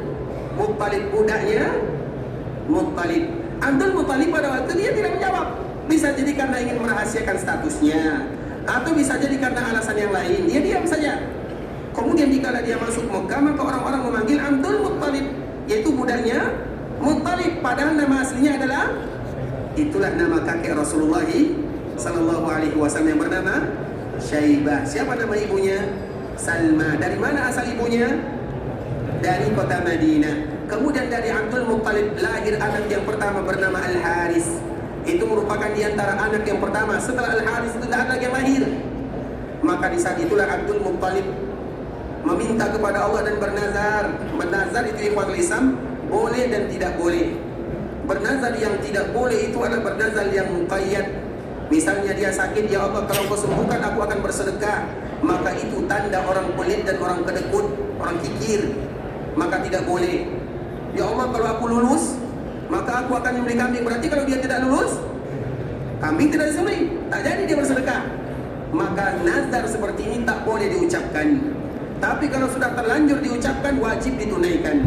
Muttalib, budaknya Muttalib. Abdul Muttalib pada waktu dia tidak menjawab. Bisa jadi karena ingin merahasiakan statusnya, atau bisa jadi karena alasan yang lain. Dia diam saja. Kemudian dikala dia masuk Mekah, maka orang-orang memanggil Abdul Muttalib, yaitu budaknya Muttalib. Padahal nama aslinya adalah, itulah nama kakek Rasulullah SAW yang bernama Syaibah. Siapa nama ibunya? Salma. Dari mana asal ibunya? Dari kota Madinah. Kemudian dari Abdul Muttalib lahir anak yang pertama bernama Al-Haris. Itu merupakan di antara anak yang pertama. Setelah Al-Haris itu tidak ada yang lahir. Maka di saat itulah Abdul Muttalib meminta kepada Allah dan bernazar. Bernazar itu ikhwatul Islam boleh dan tidak boleh. Bernazar yang tidak boleh itu adalah bernazar yang muqayyad. Misalnya dia sakit, ya Allah kalau kau sembuhkan aku akan bersedekah. Maka itu tanda orang pelit dan orang kedekut, orang kikir. Maka tidak boleh. Ya Allah kalau aku lulus, maka aku akan membeli kambing. Berarti kalau dia tidak lulus, kambing tidak disembelih, tak jadi dia bersedekah. Maka nazar seperti ini tak boleh diucapkan. Tapi kalau sudah terlanjur diucapkan, wajib ditunaikan.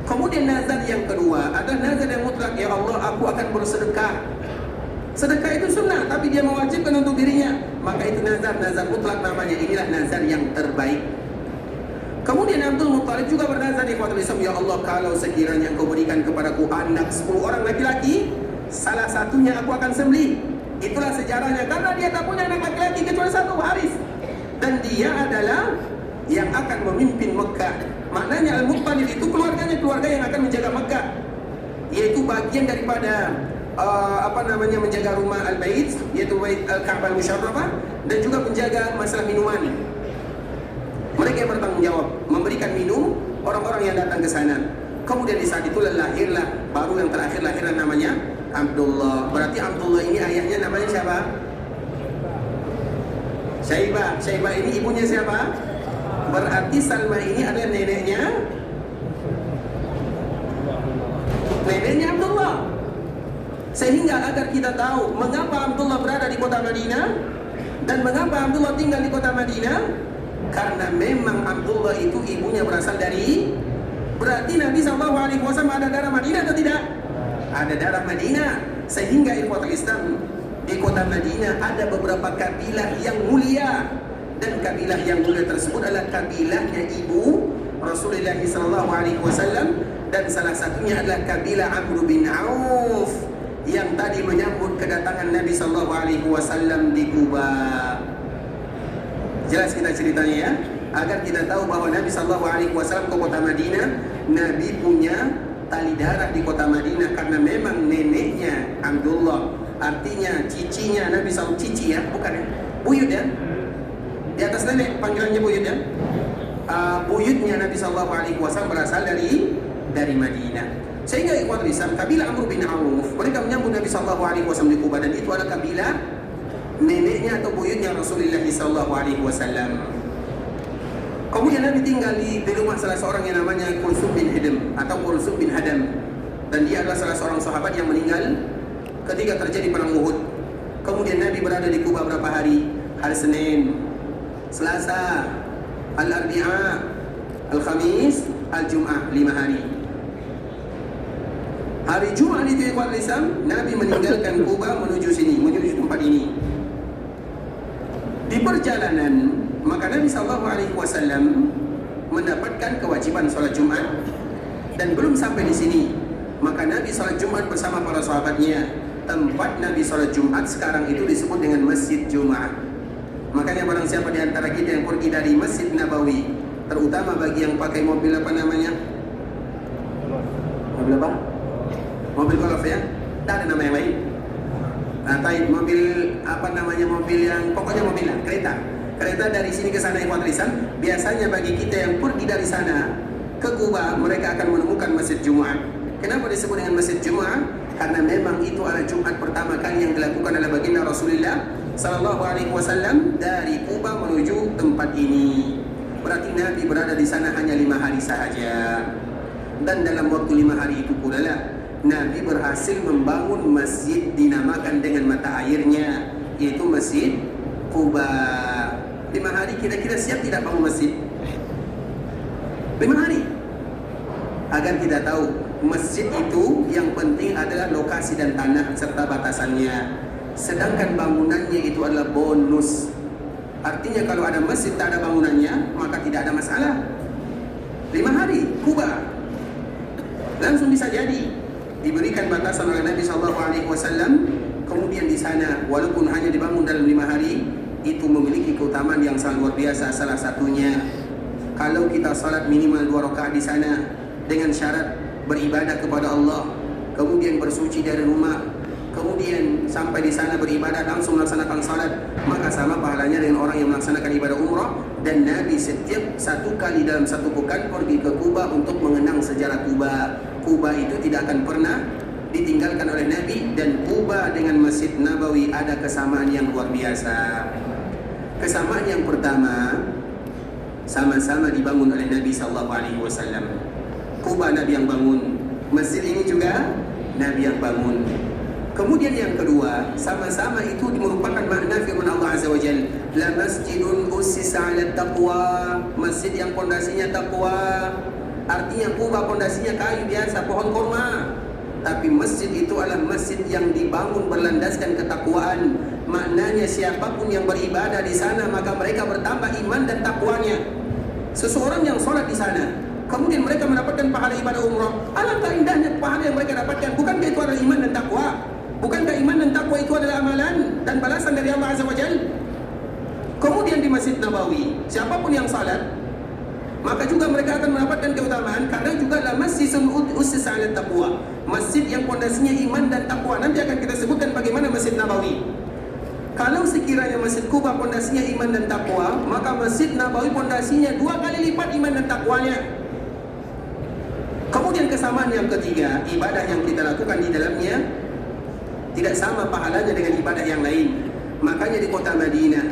Kemudian nazar yang kedua adalah nazar yang mutlak. Ya Allah aku akan bersedekah. Sedekah itu sunnah, tapi dia mewajibkan untuk dirinya. Maka itu nazar mutlak namanya. Inilah nazar yang terbaik. Kemudian Abdul Muttalib juga bernazar di Fatul Islam. Ya Allah kalau sekiranya engkau berikan kepadaku anak 10 orang laki-laki, salah satunya aku akan sembelih. Itulah sejarahnya. Karena dia tak punya anak laki-laki kecuali satu, Haris. Dan dia adalah yang akan memimpin Mekah. Maknanya Al-Muttalib itu keluarganya keluarga yang akan menjaga Mekah. Yaitu bagian daripada menjaga rumah Al-Bait, yaitu Bait Al-Ka'bah Al-Musyarrafah, dan juga menjaga masalah minuman. Mereka yang bertanggung jawab memberikan minum orang-orang yang datang ke sana. Kemudian di saat itulah lahirlah, baru yang terakhir lahirlah namanya Abdullah. Berarti Abdullah ini ayahnya namanya siapa? Syaibah. Syaibah ini ibunya siapa? Berarti Salma ini adalah neneknya Abdullah. Sehingga agar kita tahu mengapa Abdullah berada di kota Madinah dan mengapa Abdullah tinggal di kota Madinah, karena memang Abdullah itu ibunya berasal dari, berarti Nabi SAW ada darah Madinah atau tidak? Ada darah Madinah. Sehingga ikhwatul Islam, di kota Madinah ada beberapa kabilah yang mulia. Dan kabilah yang mulia tersebut adalah kabilahnya ibu Rasulullah SAW. Dan salah satunya adalah kabilah Amr bin Auf yang tadi menyambut kedatangan Nabi SAW di Kuba. Jelas kita ceritanya ya, agar kita tahu bahwa Nabi SAW ke kota Madinah. Nabi punya tali darah di kota Madinah karena memang neneknya Abdullah, artinya cicinya Nabi SAW, cici ya, bukan ya, buyut ya, di atas nenek panggilannya buyut ya. Buyutnya Nabi SAW berasal dari Madinah. Sehingga ikhwatul Islam, kabilah Amr bin Auf, mereka menyambut Nabi SAW di Kuba, dan itu adalah kabilah neneknya atau buyutnya Rasulullah SAW. Kemudian Nabi tinggal di rumah salah seorang yang namanya Kulsum bin Hadam atau Kulsum bin Hadam, dan dia adalah salah seorang sahabat yang meninggal ketika terjadi perang Uhud. Kemudian Nabi berada di Kuba berapa hari? Hari Senin, Selasa, Al-Arbi'a, Al-Khamis, Al-Jum'ah, 5 hari. Hari Jumat itu ikhwan Islam, Nabi meninggalkan Kuba menuju sini, menuju tempat ini. Di perjalanan, maka Nabi SAW mendapatkan kewajiban sholat Jumat, dan belum sampai di sini, maka Nabi sholat Jumat bersama para sahabatnya. Tempat Nabi sholat Jumat sekarang itu disebut dengan Masjid Jumat. Makanya barang siapa di antara kita yang pergi dari Masjid Nabawi, terutama bagi yang pakai mobil apa namanya? Mobil apa? Mobil golf ya? Tak ada nama yang lain. Mobil apa namanya, mobil yang pokoknya mobil lah, kereta dari sini ke sana ikhwan Islam. Biasanya bagi kita yang pergi dari sana ke Kuba, mereka akan menemukan Masjid Jumat. Kenapa disebut dengan Masjid Jumat? Karena memang itu adalah Jumat pertama kali yang dilakukan oleh baginda Rasulullah SAW dari Kuba menuju tempat ini. Berarti Nabi berada di sana hanya 5 hari sahaja. Dan dalam waktu 5 hari itu pula lah Nabi berhasil membangun masjid dinamakan dengan mata airnya, yaitu Masjid Kuba. 5 hari kira-kira siap tidak bangun masjid? 5 hari. Agar kita tahu, masjid itu yang penting adalah lokasi dan tanah serta batasannya. Sedangkan bangunannya itu adalah bonus. Artinya kalau ada masjid tak ada bangunannya, maka tidak ada masalah. 5 hari, Kuba langsung bisa jadi. Diberikan batasan oleh Nabi SAW. Kemudian di sana, walaupun hanya dibangun dalam 5 hari, itu memiliki keutamaan yang sangat luar biasa. Salah satunya, kalau kita salat minimal 2 rakaat di sana dengan syarat beribadah kepada Allah, kemudian bersuci dari rumah, kemudian sampai di sana beribadah langsung melaksanakan salat, maka sama pahalanya dengan orang yang melaksanakan ibadah umrah. Dan Nabi setiap 1 kali dalam 1 pekan pergi ke Kuba untuk mengenang sejarah Kuba. Kuba itu tidak akan pernah ditinggalkan oleh Nabi, dan Kuba dengan Masjid Nabawi ada kesamaan yang luar biasa. Kesamaan yang pertama, sama-sama dibangun oleh Nabi SAW. Kuba Nabi yang bangun, masjid ini juga Nabi yang bangun. Kemudian yang kedua, sama-sama itu merupakan makna firman Allah Azza wa Jalla, la masjidun ussisa 'ala taqwa, masjid yang pondasinya takwa. Artinya Kuba pondasinya kayu biasa, pohon kurma. Tapi masjid itu adalah masjid yang dibangun berlandaskan ketakwaan. Maknanya siapapun yang beribadah di sana maka mereka bertambah iman dan takwanya. Seseorang yang sholat di sana, kemudian mereka mendapatkan pahala ibadah umrah, alangkah indahnya pahala yang mereka dapatkan. Bukankah itu adalah iman dan takwa? Bukankah iman dan takwa itu adalah amalan dan balasan dari Allah Azza wa Jalla? Kemudian di Masjid Nabawi, siapapun yang salat, maka juga mereka akan mendapatkan keutamaan, karena juga adalah masjidun ussisa 'ala taqwa, masjid yang pondasinya iman dan takwa. Nanti akan kita sebutkan bagaimana Masjid Nabawi. Kalau sekiranya Masjid Kuba pondasinya iman dan takwa, maka Masjid Nabawi pondasinya 2 kali lipat iman dan takwanya. Kemudian kesamaan yang ketiga, ibadah yang kita lakukan di dalamnya tidak sama pahalanya dengan ibadah yang lain. Makanya di kota Madinah,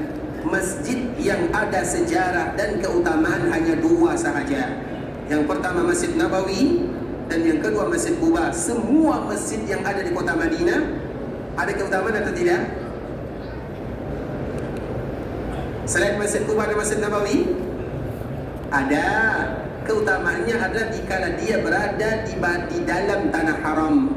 masjid yang ada sejarah dan keutamaan hanya 2 sahaja. Yang pertama Masjid Nabawi, dan yang kedua Masjid Kuba. Semua masjid yang ada di kota Madinah ada keutamaan atau tidak? Selain Masjid Kuba dan Masjid Nabawi, ada. Keutamaannya adalah dikala dia berada di dalam tanah haram.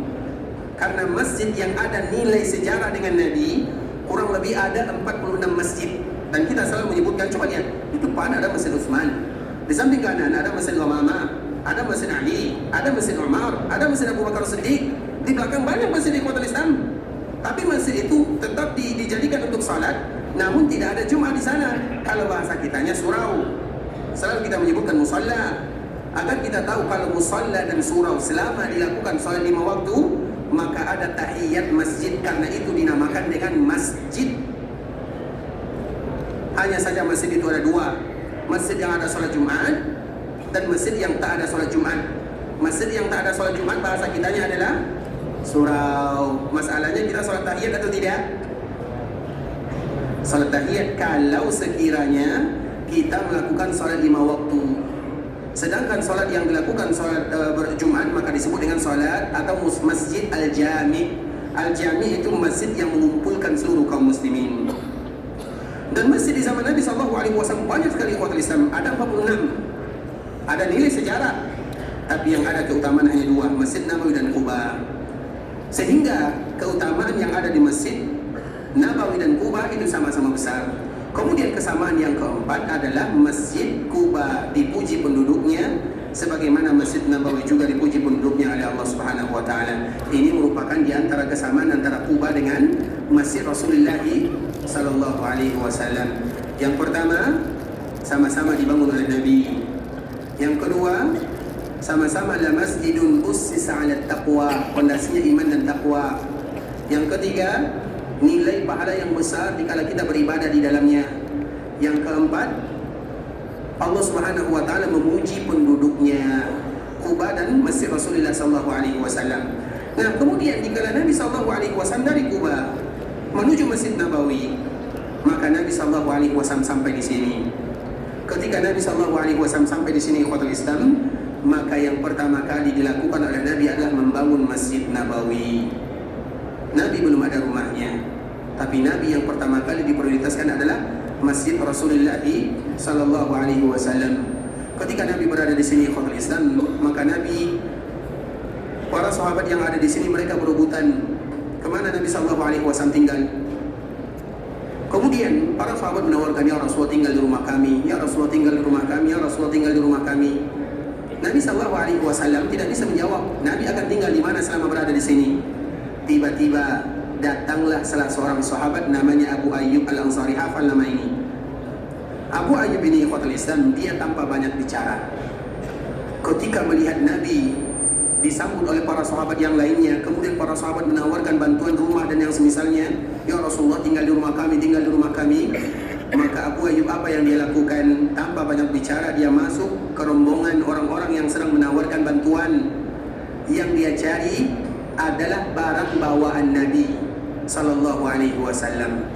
Karena masjid yang ada nilai sejarah dengan Nabi kurang lebih ada 46 masjid. Dan kita selalu menyebutkan, coba lihat, di depan ada Masjid Utsman, di samping kanan ada Masjid Umamah, ada Masjid Ali, ada Masjid Umar, ada Masjid Abu Bakar Siddiq. Di belakang banyak masjid di kota Islam. Tapi masjid itu tetap dijadikan untuk salat, namun tidak ada Jumat di sana. Kalau bahasa kitanya surau. Selalu kita menyebutkan musalla, agar kita tahu kalau musalla dan surau selama dilakukan salat 5 waktu, maka ada tahiyat masjid, karena itu dinamakan dengan masjid. Hanya saja masjid itu ada 2, masjid yang ada salat Jumat dan masjid yang tak ada salat Jumat. Masjid yang tak ada salat Jumat bahasa kitanya adalah surau. Masalahnya kita salat tahiyat atau tidak? Salat tahiyat kalau sekiranya kita melakukan salat 5 waktu. Sedangkan salat yang dilakukan salat berjumat maka disebut dengan salat atau masjid al-jami'. Al-jami' itu masjid yang mengumpulkan seluruh kaum muslimin. Dan masjid di zaman Nabi SAW banyak sekali umat Islam, ada 46. Ada nilai sejarah, tapi yang ada keutamaan hanya 2, Masjid Nabawi dan Kuba. Sehingga keutamaan yang ada di Masjid Nabawi dan Kuba itu sama-sama besar. Kemudian kesamaan yang keempat adalah Masjid Kuba dipuji penduduknya sebagaimana Masjid Nabawi juga dipuji penduduknya oleh Allah Subhanahu wa taala. Ini merupakan di antara kesamaan antara Kuba dengan Masjid Rasulullah sallallahu alaihi wasallam. Yang pertama, sama-sama dibangun oleh Nabi. Yang kedua, sama-sama la masjidun ussisa 'ala taqwa, pondasinya iman dan takwa. Yang ketiga, nilai pahala yang besar dikala kita beribadah di dalamnya. Yang keempat, Allah Subhanahu wa taala memuji penduduknya, Kuba dan Masjid Rasulullah sallallahu alaihi wasallam. Nah, kemudian dikala Nabi sallallahu alaihi wasallam dari Kuba menuju Masjid Nabawi, maka Nabi sallallahu alaihi wasallam sampai di sini. Ketika Nabi sallallahu alaihi wasallam sampai di sini ikhwatul Islam, maka yang pertama kali dilakukan oleh Nabi adalah membangun Masjid Nabawi. Nabi belum ada rumahnya, tapi Nabi yang pertama kali diprioritaskan adalah Masjid Rasulullah sallallahu alaihi wasallam. Ketika Nabi berada di sini ikhwatul Islam, maka Nabi, para sahabat yang ada di sini mereka berebutan kemana Nabi sallallahu alaihi wasallam tinggal. Kemudian para sahabat menawarkan, ya Rasulullah tinggal di rumah kami, ya Rasulullah tinggal di rumah kami, ya Rasulullah tinggal di rumah kami. Nabi sallallahu alaihi wasallam tidak bisa menjawab Nabi akan tinggal di mana selama berada di sini. Tiba-tiba datanglah salah seorang sahabat namanya Abu Ayyub Al-Ansari. Hafal nama ini. Abu Ayyub ini ikhwatul Islam, dia tanpa banyak bicara. Ketika melihat Nabi disambut oleh para sahabat yang lainnya, kemudian para sahabat menawarkan bantuan rumah dan yang semisalnya, ya Rasulullah tinggal di rumah kami, tinggal di rumah kami. Maka Abu Ayyub apa yang dia lakukan? Tanpa banyak bicara, dia masuk ke rombongan orang-orang yang sedang menawarkan bantuan. Yang dia cari adalah barang bawaan Nabi Sallallahu Alaihi Wasallam.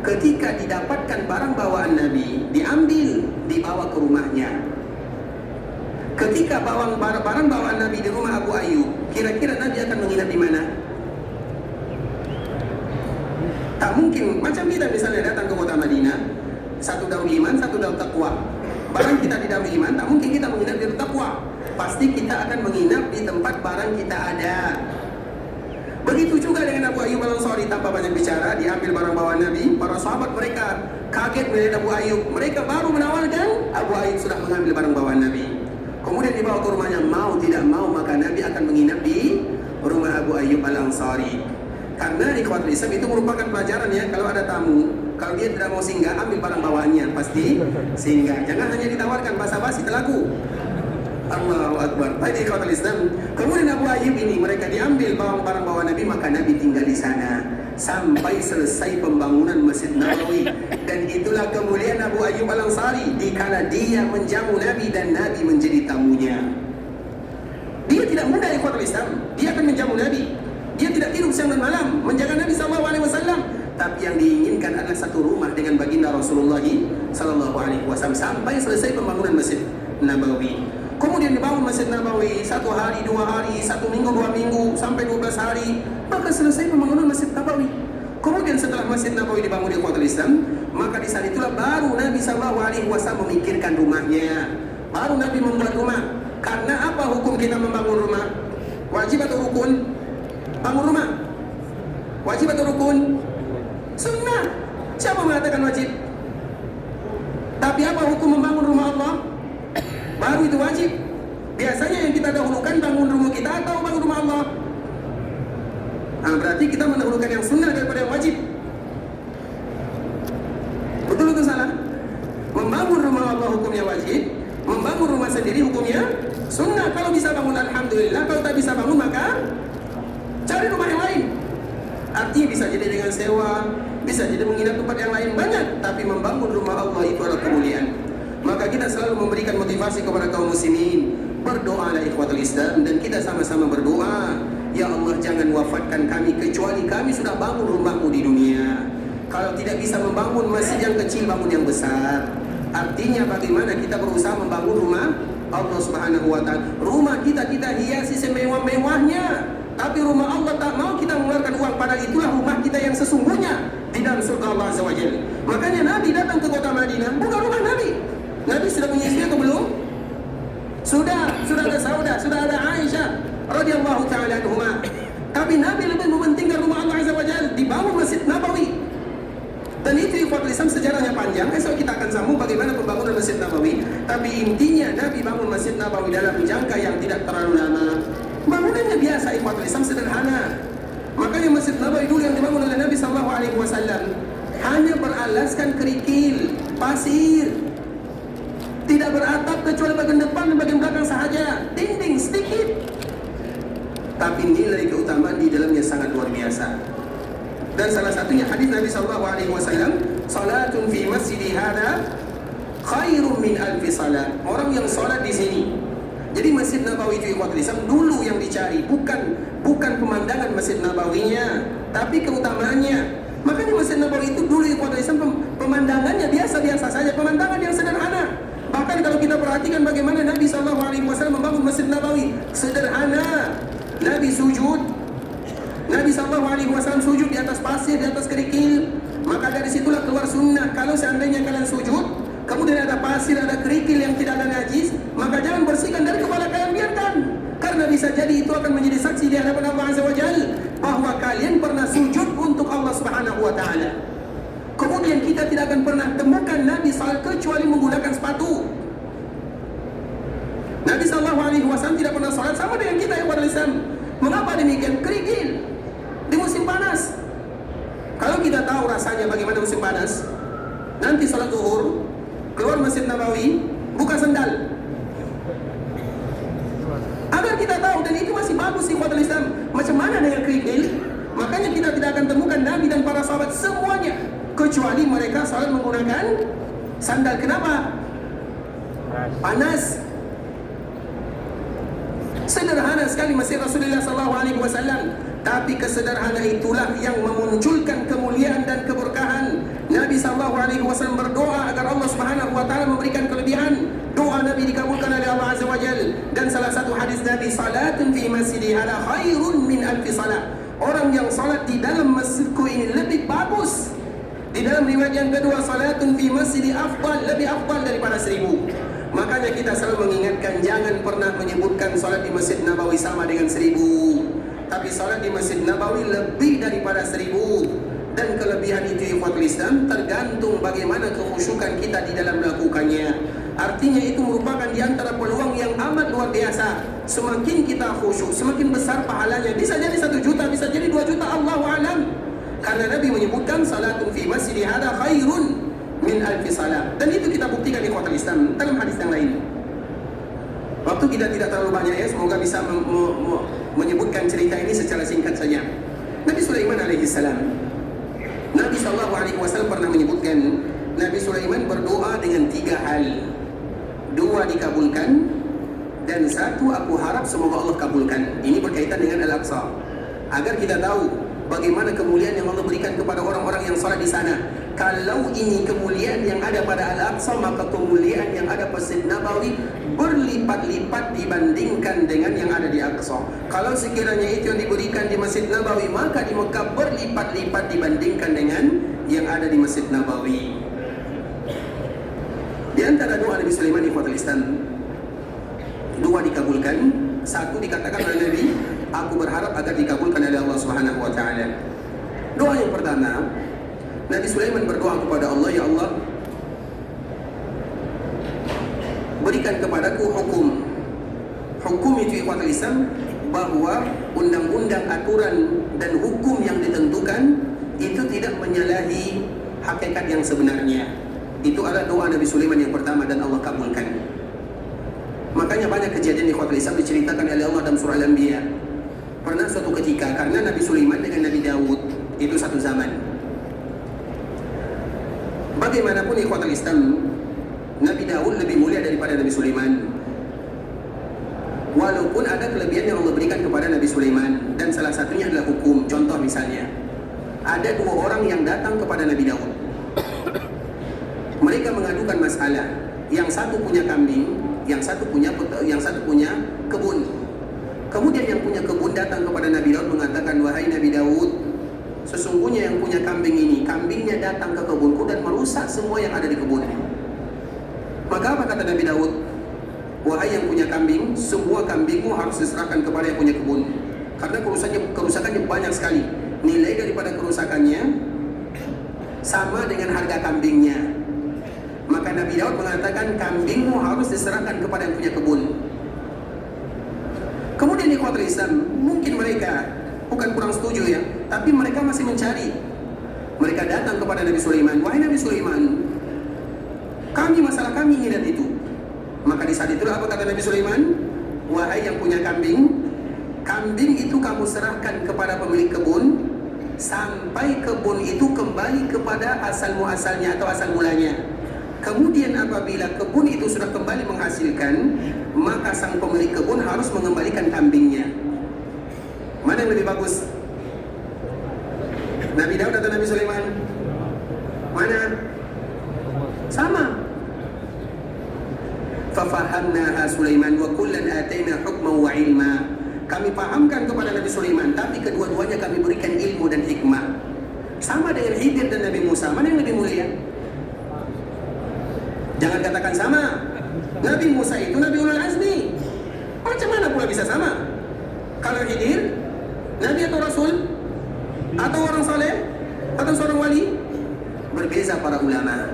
Ketika didapatkan barang bawaan Nabi, diambil, dibawa ke rumahnya. Ketika barang bawaan Nabi di rumah Abu Ayyub, kira-kira Nabi akan menginap di mana? Tak mungkin. Macam kita misalnya datang ke kota Madinah, satu daun iman, satu daun takwa. Barang kita di daun iman, tak mungkin kita menginap di daun takwa. Pasti kita akan menginap di tempat barang kita ada. Begitu juga dengan Abu Ayyub Al-Ansari, tanpa banyak bicara, diambil barang bawaan Nabi. Para sahabat mereka kaget melihat Abu Ayyub. Mereka baru menawarkan, Abu Ayyub sudah mengambil barang bawaan Nabi. Kemudian dibawa ke rumahnya, mau tidak mau maka Nabi akan menginap di rumah Abu Ayyub Al-Ansari. Karena ikhwatul Islam itu merupakan pelajaran ya, kalau ada tamu, kalau dia tidak mau singgah, ambil barang bawaannya, pasti singgah. Jangan hanya ditawarkan basa-basi telaku. Allahu Akbar. Baik ikhwatul Islam. Kemudian Abu Ayyub ini, mereka diambil barang bawaan Nabi, maka Nabi tinggal di sana sampai selesai pembangunan Masjid Nabawi. Dan itulah kemuliaan Abu Ayyub Al-Ansari, dikala dia menjamu Nabi dan Nabi menjadi tamunya. Dia tidak mudah ikhwatul Islam, dia akan menjamu Nabi. Dia tidak tidur siang dan malam menjaga Nabi SAW. Tapi yang diinginkan adalah satu rumah dengan baginda Rasulullah SAW sampai selesai pembangunan Masjid Nabawi. Kemudian dibangun Masjid Nabawi 1 hari, 2 hari, 1 minggu, 2 minggu, sampai 12 hari. Maka selesai pembangunan Masjid Nabawi. Kemudian setelah Masjid Nabawi dibangun di ikhwatul Islam, maka di saat itulah baru Nabi SAW memikirkan rumahnya. Baru Nabi membuat rumah. Karena apa hukum kita membangun rumah? Wajib atau rukun? Bangun rumah wajib atau rukun? Sunnah. Siapa mengatakan wajib? Tapi apa hukum membangun rumah Allah? Baru itu wajib. Biasanya yang kita dahulukan bangun rumah kita atau bangun rumah Allah? Nah, berarti kita mendahulukan yang sunnah daripada yang wajib. Betul atau salah? Membangun rumah Allah hukumnya wajib, membangun rumah sendiri hukumnya sunnah. Kalau bisa bangun alhamdulillah, kalau tak bisa bangun maka cari rumah yang lain. Artinya bisa jadi dengan sewa, bisa jadi menginap tempat yang lain, banyak. Tapi membangun rumah Allah itu adalah kemuliaan. Maka kita selalu memberikan motivasi kepada kaum muslimin. Berdoalah ikhwatul Islam, dan kita sama-sama berdoa, ya Allah jangan wafatkan kami kecuali kami sudah bangun rumahmu di dunia. Kalau tidak bisa membangun masjid yang kecil, bangun yang besar. Artinya bagaimana kita berusaha membangun rumah Allah Subhanahu wa Ta'ala. Rumah kita hiasi semewah-mewahnya, tapi rumah Allah tak mau kita mengeluarkan uang. Padahal itulah rumah kita yang sesungguhnya di dalam surga Allah Azza wa Jalla. Makanya Nabi datang ke kota Madinah, bukan rumah Nabi. Nabi sudah punya istri atau belum? Sudah ada Saudah, sudah ada Aisyah radhiyallahu ta'ala anhuma. Tapi Nabi lebih mementingkan rumah Allah Azza wa Jalla, dibangun Masjid Nabawi. Dan itu ikhwatul Islam sejarahnya panjang. Esok kita akan sambung bagaimana pembangunan Masjid Nabawi. Tapi intinya Nabi bangun Masjid Nabawi dalam jangka yang tidak terlalu lama. Bangunannya biasa ikhwatul Islam, sederhana. Makanya Masjid Nabawi dulu yang dibangun oleh Nabi SAW hanya beralaskan kerikil, pasir. Tidak beratap kecuali bagian depan dan bagian belakang sahaja. Dinding sedikit. Tapi nilai keutamaan di dalamnya sangat luar biasa. Dan salah satunya hadis Nabi SAW, salatun fi masjidi hada khairun min alfi salat. Orang yang salat di sini. Jadi Masjid Nabawi itu ikhwatul Islam dulu yang dicari, bukan pemandangan Masjid Nabawinya, tapi keutamaannya. Makanya Masjid Nabawi itu dulu ikhwatul Islam pemandangannya biasa-biasa saja, pemandangan yang sederhana. Bahkan kalau kita perhatikan bagaimana Nabi SAW membangun Masjid Nabawi, sederhana. Nabi sujud, Nabi SAW sujud di atas pasir, di atas kerikil. Maka dari situlah keluar sunnah. Kalau seandainya kalian sujud, kemudian ada pasir, ada kerikil yang tidak ada najis, maka jangan bersihkan dari kepala kalian, biarkan. Karena bisa jadi itu akan menjadi saksi di hadapan Allah Azza wa Jalla bahwa kalian pernah sujud untuk Allah Subhanahu wa Ta'ala. Kemudian kita tidak akan pernah temukan Nabi SAW kecuali menggunakan sepatu. Nabi SAW tidak pernah salat sama dengan kita yang pada Islam. Mengapa demikian? Kerikil di musim panas. Kalau kita tahu rasanya bagaimana musim panas, nanti salat zuhur, keluar Masjid Nabawi, buka sendal. Agar kita tahu, dan itu masih bagus ikhwatul Islam. Macam mana dengan kerikil? Makanya kita tidak akan temukan Nabi dan para sahabat semuanya, kecuali mereka salat menggunakan sandal. Kenapa? Panas. Sederhana sekali masjid Rasulullah SAW. Tapi kesederhana itulah yang memunculkan kemuliaan dan keberkahan. Nabi SAW berdoa agar Allah Subhanahu wa taala memberikan kelebihan. Doa Nabi dikabulkan oleh Allah Azza wa Jalla. Dan salah satu hadis Nabi, salatun fi masjidi ala khairun min alfi salat. Orang yang salat di dalam masjidku ini lebih bagus. Di dalam riwayat yang kedua, salatun fi masjidi afdal, lebih afdal daripada 1000. Makanya kita selalu mengingatkan, jangan pernah menyebutkan salat di Masjid Nabawi sama dengan 1000. Tapi salat di Masjid Nabawi lebih daripada 1000. Dan kelebihan itu ikhwatul Islam tergantung bagaimana kekhusyukan kita di dalam melakukannya. Artinya itu merupakan di antara peluang yang amat luar biasa. Semakin kita khusyuk, semakin besar pahalanya. Bisa jadi 1 juta, bisa jadi 2 juta, Allahu a'lam. Karena Nabi menyebutkan salatun fi masjidi hada khairun min alfi salat. Dan itu kita buktikan ikhwatul Islam dalam hadis yang lain. Waktu kita tidak terlalu banyak ya, semoga bisa menyebutkan cerita ini secara singkat saja. Nabi Sulaiman alaihissalam, Nabi SAW pernah menyebutkan, Nabi Sulaiman berdoa dengan 3 hal. 2 dikabulkan, dan 1 aku harap semoga Allah kabulkan. Ini berkaitan dengan Al-Aqsa. Agar kita tahu bagaimana kemuliaan yang Allah berikan kepada orang-orang yang salat di sana. Kalau ini kemuliaan yang ada pada Al-Aqsa, maka kemuliaan yang ada pada Masjid Nabawi berlipat-lipat dibandingkan dengan yang ada di Aqsa. Kalau sekiranya itu yang diberikan di Masjid Nabawi, maka di Mekah berlipat-lipat dibandingkan dengan yang ada di Masjid Nabawi. Di antara doa Nabi Sulaiman ikhwatul Islam, 2 dikabulkan, 1 dikatakan oleh Nabi, aku berharap agar dikabulkan oleh Allah Subhanahu wa taala. Doa yang pertama, Nabi Sulaiman berdoa kepada Allah, ya Allah, berikan kepadaku hukum. Hukum itu ikhwatul Islam, bahwa undang-undang, aturan dan hukum yang ditentukan itu tidak menyalahi hakikat yang sebenarnya. Itu adalah doa Nabi Sulaiman yang pertama dan Allah kabulkan. Makanya banyak kejadian ikhwatul Islam diceritakan oleh Allah dalam surah Al-Anbiya. Pernah suatu ketika, karena Nabi Sulaiman dengan Nabi Daud itu satu zaman. Bagaimanapun ikhwatul Islam, Nabi Daud lebih mulia daripada Nabi Sulaiman. Walaupun ada kelebihan yang Allah berikan kepada Nabi Sulaiman, dan salah satunya adalah hukum. Contoh misalnya, ada 2 orang yang datang kepada Nabi Daud. Mereka mengadukan masalah. Yang satu punya kambing, yang satu punya kebun. Kemudian yang punya kebun datang kepada Nabi Daud mengatakan, wahai Nabi Daud, sesungguhnya yang punya kambing ini, kambingnya datang ke kebunku dan merusak semua yang ada di kebun. Maka apa kata Nabi Daud? Wahai yang punya kambing, semua kambingmu harus diserahkan kepada yang punya kebun. Karena kerusakannya banyak sekali. Nilai daripada kerusakannya sama dengan harga kambingnya. Maka Nabi Daud mengatakan, kambingmu harus diserahkan kepada yang punya kebun. Kemudian ikhwatul Islam, mungkin mereka bukan kurang setuju ya, tapi mereka masih mencari. Mereka datang kepada Nabi Sulaiman, wahai Nabi Sulaiman, masalah kami ini dan itu. Maka di saat itulah apa kata Nabi Sulaiman? Wahai yang punya kambing, kambing itu kamu serahkan kepada pemilik kebun sampai kebun itu kembali kepada asal muasalnya atau asal mulanya. Kemudian apabila kebun itu sudah kembali menghasilkan, maka sang pemilik kebun harus mengembalikan kambingnya. Mana yang lebih bagus? Nabi Daud atau Nabi Sulaiman? Mana? Sama. Fafahamnaha Sulaiman wa kullan ataina hukman wa ilma. Kami pahamkan kepada Nabi Sulaiman, tapi kedua-duanya kami berikan ilmu dan hikmah. Sama dengan Khidir dan Nabi Musa, mana yang lebih mulia? Jangan katakan sama. Nabi Musa itu Nabi Ulul Azmi. Macam mana pula bisa sama? Kalau Khidir, Nabi atau Rasul? Atau orang saleh? Atau seorang wali? Berbeza para ulama.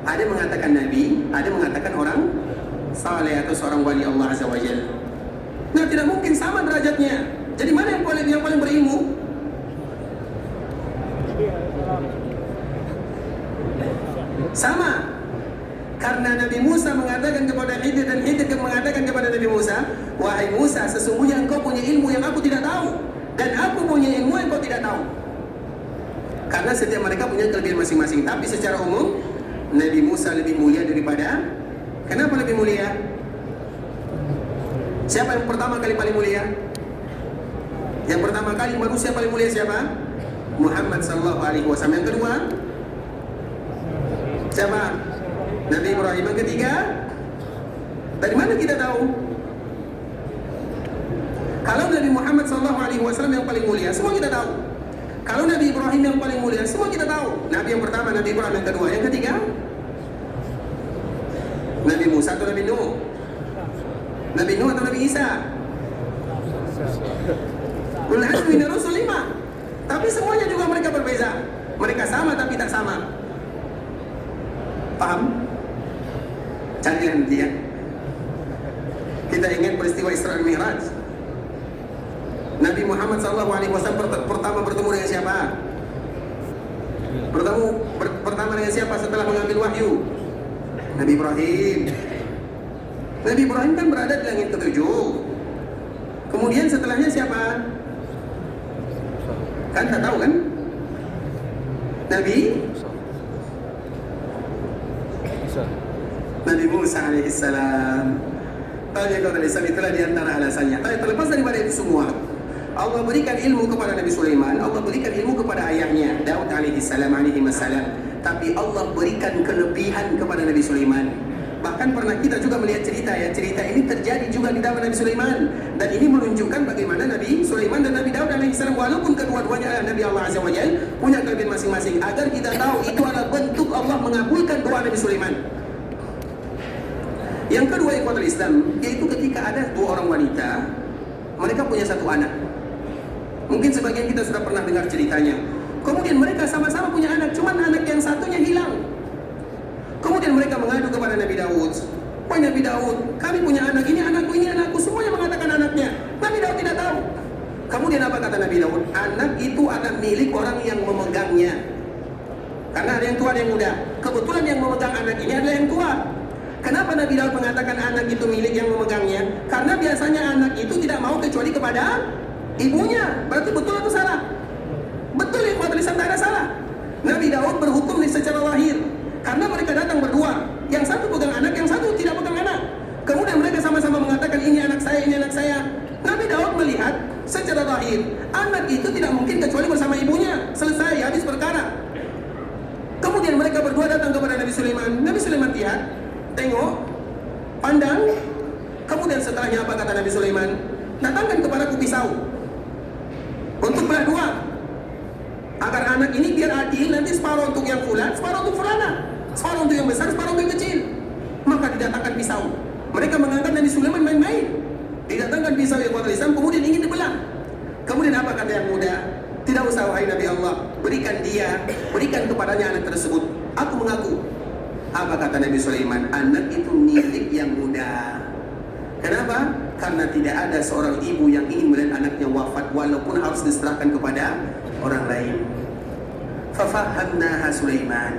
Ada mengatakan Nabi, ada mengatakan orang saleh atau seorang wali Allah Azza wa Jalla. Nah, tidak mungkin sama derajatnya. Jadi mana yang paling berilmu? Sama. Karena Nabi Musa mengatakan kepada Khidir dan Khidir mengatakan kepada Nabi Musa, wahai Musa, sesungguhnya engkau punya ilmu yang aku tidak tahu, dan aku punya ilmu yang kau tidak tahu. Karena setiap mereka punya kelebihan masing-masing. Tapi secara umum Nabi Musa lebih mulia daripada. Kenapa lebih mulia? Siapa yang pertama kali paling mulia? Yang pertama kali manusia paling mulia siapa? Muhammad sallallahu alaihi wasallam. Yang kedua siapa? Nabi Ibrahim. Yang ketiga, dari mana kita tahu? Kalau Nabi Muhammad SAW yang paling mulia, semua kita tahu. Kalau Nabi Ibrahim yang paling mulia, semua kita tahu. Nabi yang pertama, Nabi Ibrahim yang kedua. Yang ketiga, Nabi Musa atau Nabi Nuh? Nabi Nuh atau Nabi Isa? Ulul azmi minar rusul 5. Tapi semuanya juga mereka berbeza. Mereka sama tapi tak sama. Paham? Canggih nanti ya. Kita ingat peristiwa Isra dan Mi'raj. Nabi Muhammad SAW pertama bertemu dengan siapa? Pertama dengan siapa setelah mengambil wahyu? Nabi Ibrahim. Nabi Ibrahim kan berada di langit ke-7. Kemudian setelahnya siapa? Kan tak tahu kan? Nabi Musa alaihissalam. Tanya kau Islam, itulah diantara alasannya. Tapi terlepas daripada itu semua, Allah berikan ilmu kepada Nabi Sulaiman, Allah berikan ilmu kepada ayahnya Daud alaihissalam. Tapi Allah berikan kelebihan kepada Nabi Sulaiman. Bahkan pernah kita juga melihat cerita ini terjadi juga di zaman Nabi Sulaiman. Dan ini menunjukkan bagaimana Nabi Sulaiman dan Nabi Daud alaihissalam, walaupun kedua-duanya adalah Nabi Allah Azza wa Jalla, punya kelebihan masing-masing. Agar kita tahu itu adalah bentuk Allah mengabulkan doa Nabi Sulaiman. Yang kedua, ikhwatul Islam, yaitu ketika ada dua orang wanita, mereka punya satu anak. Mungkin sebagian kita sudah pernah dengar ceritanya. Kemudian mereka sama-sama punya anak, cuman anak yang satunya hilang. Kemudian mereka mengadu kepada Nabi Daud. Wahai Nabi Daud, kami punya anak, ini anakku, semuanya mengatakan anaknya. Nabi Daud tidak tahu. Kemudian apa kata Nabi Daud? Anak itu anak milik orang yang memegangnya. Karena ada yang tua, ada yang muda. Kebetulan yang memegang anak ini adalah yang tua. Kenapa Nabi Daud mengatakan anak itu milik yang memegangnya? Karena biasanya anak itu tidak mau kecuali kepada ibunya. Berarti betul atau salah? Betul, ikhwatul Islam, tak ada salah. Nabi Daud berhukum secara lahir. Karena mereka datang berdua. Yang satu pegang anak, yang satu tidak pegang anak. Kemudian mereka sama-sama mengatakan ini anak saya, ini anak saya. Nabi Daud melihat secara lahir, anak itu tidak mungkin kecuali bersama ibunya. Selesai, habis perkara. Kemudian mereka berdua datang kepada Nabi Sulaiman. Nabi Sulaiman lihat, tengok, pandang. Kemudian setelahnya apa kata Nabi Sulaiman? Datangkan kepadaku pisau untuk belah dua, agar anak ini biar adil. Nanti separuh untuk yang fulan, separuh untuk fulana, separuh untuk yang besar, separuh untuk yang kecil. Maka didatangkan pisau. Mereka menganggap Nabi Sulaiman main-main. Didatangkan pisau yang kuat Islam, kemudian ingin dibelah. Kemudian apa kata yang muda? Tidak usah wahai Nabi Allah, berikan kepadanya anak tersebut. Aku mengaku. Apa kata Nabi Sulaiman? Anak itu milik yang muda. Kenapa? Karena tidak ada seorang ibu yang ingin melihat anaknya wafat walaupun harus diserahkan kepada orang lain. Fafahamnaha Sulaiman.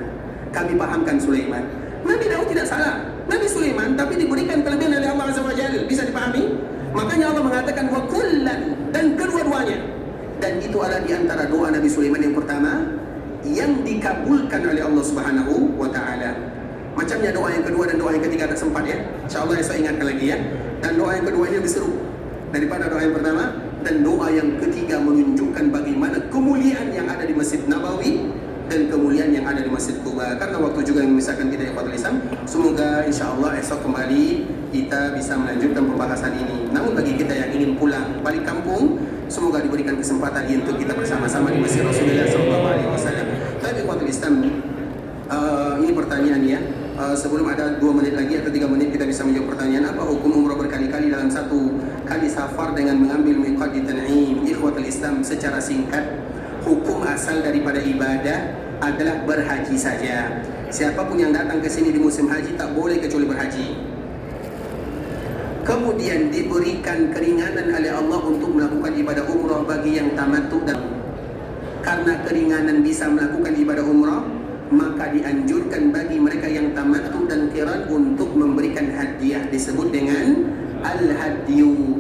Kami pahamkan Sulaiman. Nabi Daud tidak salah. Nabi Sulaiman tapi diberikan kelebihan oleh Allah Azza wa Jalla. Bisa dipahami? Makanya Allah mengatakan wa kullan, dan kedua-duanya. Dan itu adalah di antara doa Nabi Sulaiman yang pertama yang dikabulkan oleh Allah Subhanahu wa taala. Macamnya doa yang kedua dan doa yang ketiga tak sempat ya. Insyaallah saya ingatkan lagi ya. Dan doa yang kedua ini lebih seru daripada doa yang pertama. Dan doa yang ketiga menunjukkan bagaimana kemuliaan yang ada di Masjid Nabawi dan kemuliaan yang ada di Masjid Quba. Karena waktu juga yang memisahkan kita ikhwatul Islam. Semoga insyaallah esok kembali kita bisa melanjutkan pembahasan ini. Namun bagi kita yang ingin pulang balik kampung, semoga diberikan kesempatan untuk kita bersama-sama di Masjid Rasulullah SAW. Tapi ikhwatul Islam, ini pertanyaan ya. Sebelum ada 2 menit lagi atau 3 menit kita bisa menjawab pertanyaan. Apa hukum umrah berkali-kali dalam satu kali safar dengan mengambil miqat di Tan'im? Ikhwatul Islam, secara singkat, hukum asal daripada ibadah adalah berhaji saja. Siapapun yang datang ke sini di musim haji tak boleh kecuali berhaji. Kemudian diberikan keringanan oleh Allah untuk melakukan ibadah umrah bagi yang tamattu, dan karena keringanan bisa melakukan ibadah umrah, maka dianjurkan bagi mereka yang tamattu dan qiran untuk memberikan hadiah, disebut dengan al-hadyu,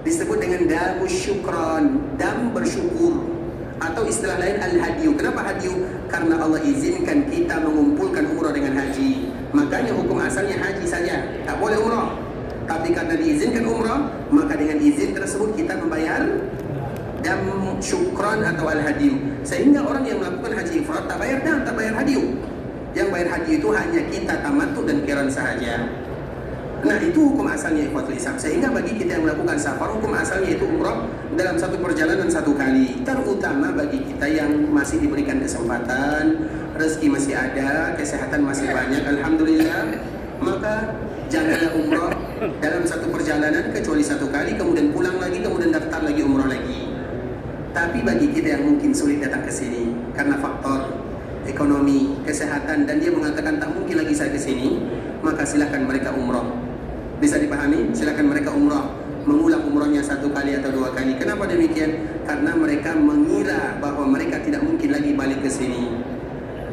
disebut dengan damu syukran, dam bersyukur, atau istilah lain al-hadyu. Kenapa hadyu? Karena Allah izinkan kita mengumpulkan umrah dengan haji. Makanya hukum asalnya haji saja, tak boleh umrah. Tapi karena diizinkan umrah, maka dengan izin tersebut kita membayar dam syukran atau al-hadyu. Sehingga orang yang melakukan haji ifrat tak bayar dam, tak bayar hadyu. Yang bayar hadyu itu hanya kita tamattu dan qiran sahaja. Nah, itu hukum asalnya ikhwatul Islam. Sehingga bagi kita yang melakukan safar, hukum asalnya itu umrah dalam satu perjalanan satu kali. Terutama bagi kita yang masih diberikan kesempatan, rezeki masih ada, kesehatan masih banyak, alhamdulillah, maka janganlah umrah dalam satu perjalanan kecuali satu kali, kemudian pulang lagi, kemudian daftar lagi umrah lagi. Tapi bagi kita yang mungkin sulit datang ke sini karena faktor ekonomi, kesehatan, dan dia mengatakan tak mungkin lagi saya ke sini, maka silakan mereka umrah. Bisa dipahami? Silakan mereka umrah, mengulang umrahnya satu kali atau dua kali. Kenapa demikian? Karena mereka mengira bahwa mereka tidak mungkin lagi balik ke sini.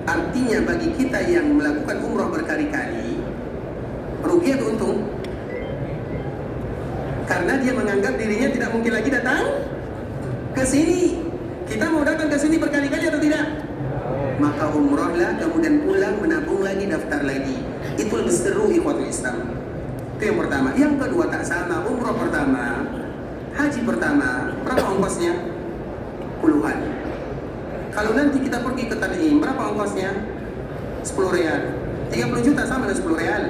Artinya bagi kita yang melakukan umrah berkali-kali, rugi atau untung? Karena dia menganggap dirinya tidak mungkin lagi datang ke sini. Kita mau datang ke sini berkali-kali atau tidak? Maka umrahlah, kemudian pulang, menabung lagi, daftar lagi. Itu lebih seru ikhwatul Islam. Itu yang pertama. Yang kedua tak sama, umrah pertama, haji pertama, berapa ongkosnya? Puluhan. Kalau nanti kita pergi ke Tan'im, berapa ongkosnya? 10 real. 30 juta sama dengan 10 real.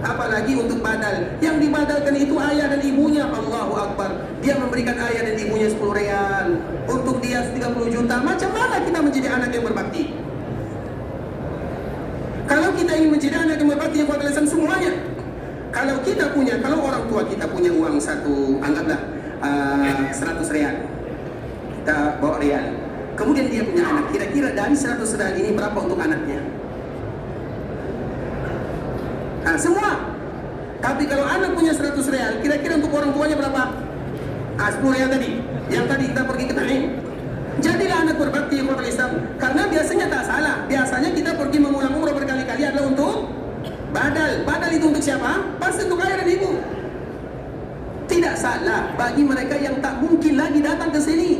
Apalagi untuk badal. Yang dibadalkan itu ayah dan ibunya. Allahu Akbar. Dia memberikan ayah dan ibunya 10 real. Untuk dia 30 juta. Macam mana kita menjadi anak yang berbakti? Kalau kita ingin menjadi anak yang berbakti, yang kuat semuanya. Kalau kita punya, kalau orang tua kita punya uang satu, anggaplah 100 real, kita bawa real. Kemudian dia punya anak, kira-kira dari 100 real ini berapa untuk anaknya? Nah, semua. Tapi kalau anak punya 100 real, kira-kira untuk orang tuanya berapa? 10 real tadi. Yang tadi kita pergi ke Ta'im. Jadilah anak berbakti yang kuat Islam. Karena biasanya tak salah. Biasanya kita pergi mengulang umrah berkali-kali adalah untuk badal. Badal itu untuk siapa? Pasti untuk ayah dan ibu. Tidak salah bagi mereka yang tak mungkin lagi datang ke sini.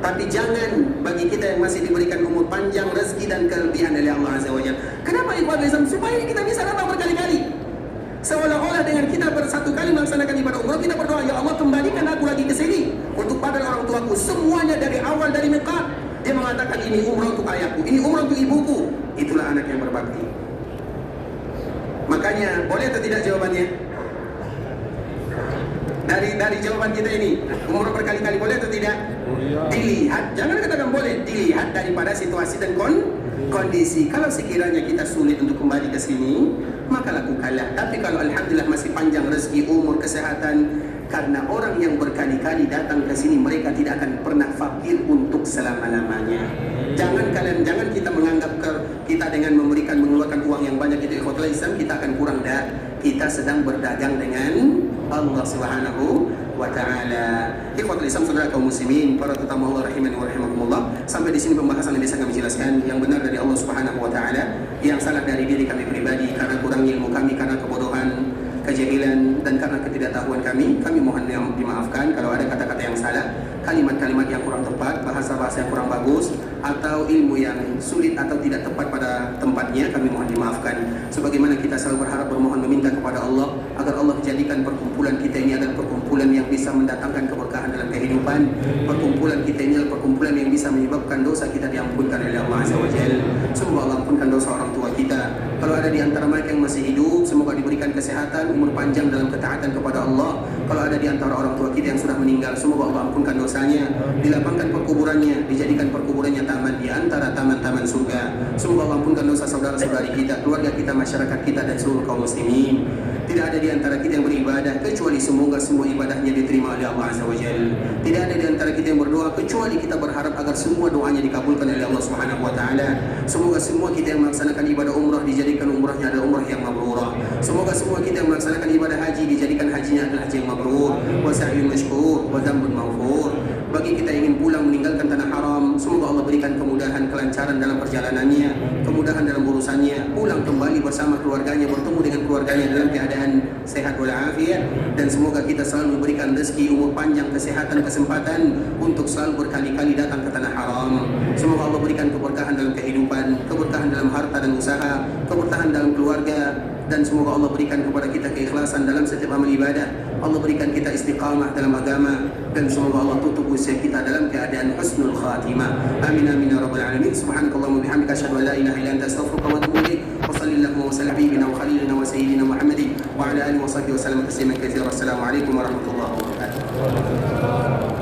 Tapi jangan bagi kita yang masih diberikan umur panjang, rezeki dan kelebihan dari Allah Azza wa Jalla. Kenapa ikhwan Islam? Supaya kita bisa datang berkali-kali. Seolah-olah dengan kita bersatu kali melaksanakan ibadah umrah, kita berdoa, ya Allah kembalikan aku lagi ke sini untuk badal orang tuaku. Semuanya dari awal, dari miqat. Dia mengatakan ini umrah untuk ayahku, ini umrah untuk ibuku. Itulah anak yang berbakti. Makanya boleh atau tidak jawabannya? Dari jawaban kita ini, umrah berkali-kali boleh atau tidak? Dilihat, jangan katakan boleh, dilihat daripada situasi dan kondisi. Kalau sekiranya kita sulit untuk kembali ke sini, maka lakukanlah. Tapi kalau alhamdulillah masih panjang rezeki, umur, kesehatan, karena orang yang berkali-kali datang ke sini, mereka tidak akan pernah fakir untuk selama-lamanya. Jangan kita menganggap kita dengan mengeluarkan uang yang banyak itu ikhwatul Islam, kita akan kurang dah. Kita sedang berdagang dengan Allah Subhanahu wa taala. Ikhwatul Islam, saudara kaum muslimin, para tetamu Allah rahimani wa rahimakumullah. Sampai di sini pembahasan yang bisa kami jelaskan. Yang benar dari Allah Subhanahu wa taala, yang salah dari diri kami pribadi karena kurang ilmu kami, karena kebodohan, kejahilan, dan karena ketidaktahuan kami mohon dimaafkan kalau ada kata-kata yang salah, kalimat-kalimat yang kurang tepat, bahasa-bahasa yang kurang bagus, atau ilmu yang sulit atau tidak tepat pada tempatnya, kami mohon dimaafkan. Sebagaimana kita selalu berharap, bermohon, meminta kepada Allah agar Allah jadikan perkumpulan kita ini adalah perkumpulan yang bisa mendatangkan keberkahan dalam kehidupan. Perkumpulan kita ini adalah perkumpulan yang bisa menyebabkan dosa kita diampunkan oleh Allah Azza wa Jalla. Semoga Allah ampunkan dosa orang tua kita. Kalau ada di antara mereka yang masih hidup, semoga diberikan kesehatan, umur panjang dalam ketaatan kepada Allah. Kalau ada di antara orang tua kita yang sudah meninggal, semoga Allah ampunkan dosanya, dilapangkan perkuburannya, dijadikan perkuburannya taman di antara taman-taman surga. Semoga Allah ampunkan dosa saudara-saudari kita, keluarga kita, masyarakat kita, dan seluruh kaum muslimin. Tidak ada di antara kita yang beribadah kecuali semoga semua ibadahnya diterima oleh Allah Azza wa Jalla. Tidak ada di antara kita yang berdoa kecuali kita berharap agar semua doanya dikabulkan oleh Allah Subhanahu wa taala. Semoga semua kita yang melaksanakan ibadah umrah dijadikan umrahnya adalah umrah yang mabrurah. Semoga semua kita yang melaksanakan ibadah haji dijadikan hajinya adalah haji yang mabrur, wa sa'yun mashkur, wa dhanbun maghfur. Bagi kita yang ingin pulang meninggalkan tanah haram, semoga Allah berikan kemudahan, kelancaran dalam perjalanannya, kemudahan dalam urusannya, pulang kembali bersama keluarganya, bertemu dengan keluarganya dalam keadaan sehat walafiat, dan semoga kita selalu diberikan rezeki, umur panjang, kesehatan, kesempatan untuk selalu berkali-kali datang ke tanah haram. Semoga Allah berikan keberkahan dalam kehidupan, keberkahan dalam harta dan usaha, keberkahan dalam keluarga, dan semoga Allah berikan kepada kita keikhlasan dalam setiap amal ibadah. Allah berikan kita istiqamah dalam agama, dan semoga Allah tutup usia kita dalam keadaan husnul khatimah. Amin amin ya rabbal alamin. Subhanakallahumma bihamdika asyhadu an la ilaha illa anta astaghfiruka wa atubu ilaik. Wa sallallahu wa sallam ala wa khalilina wa sayyidina Muhammadin wa ala alihi wa sahbihi wa sallam tasliman katsiran. Assalamualaikum warahmatullahi wabarakatuh.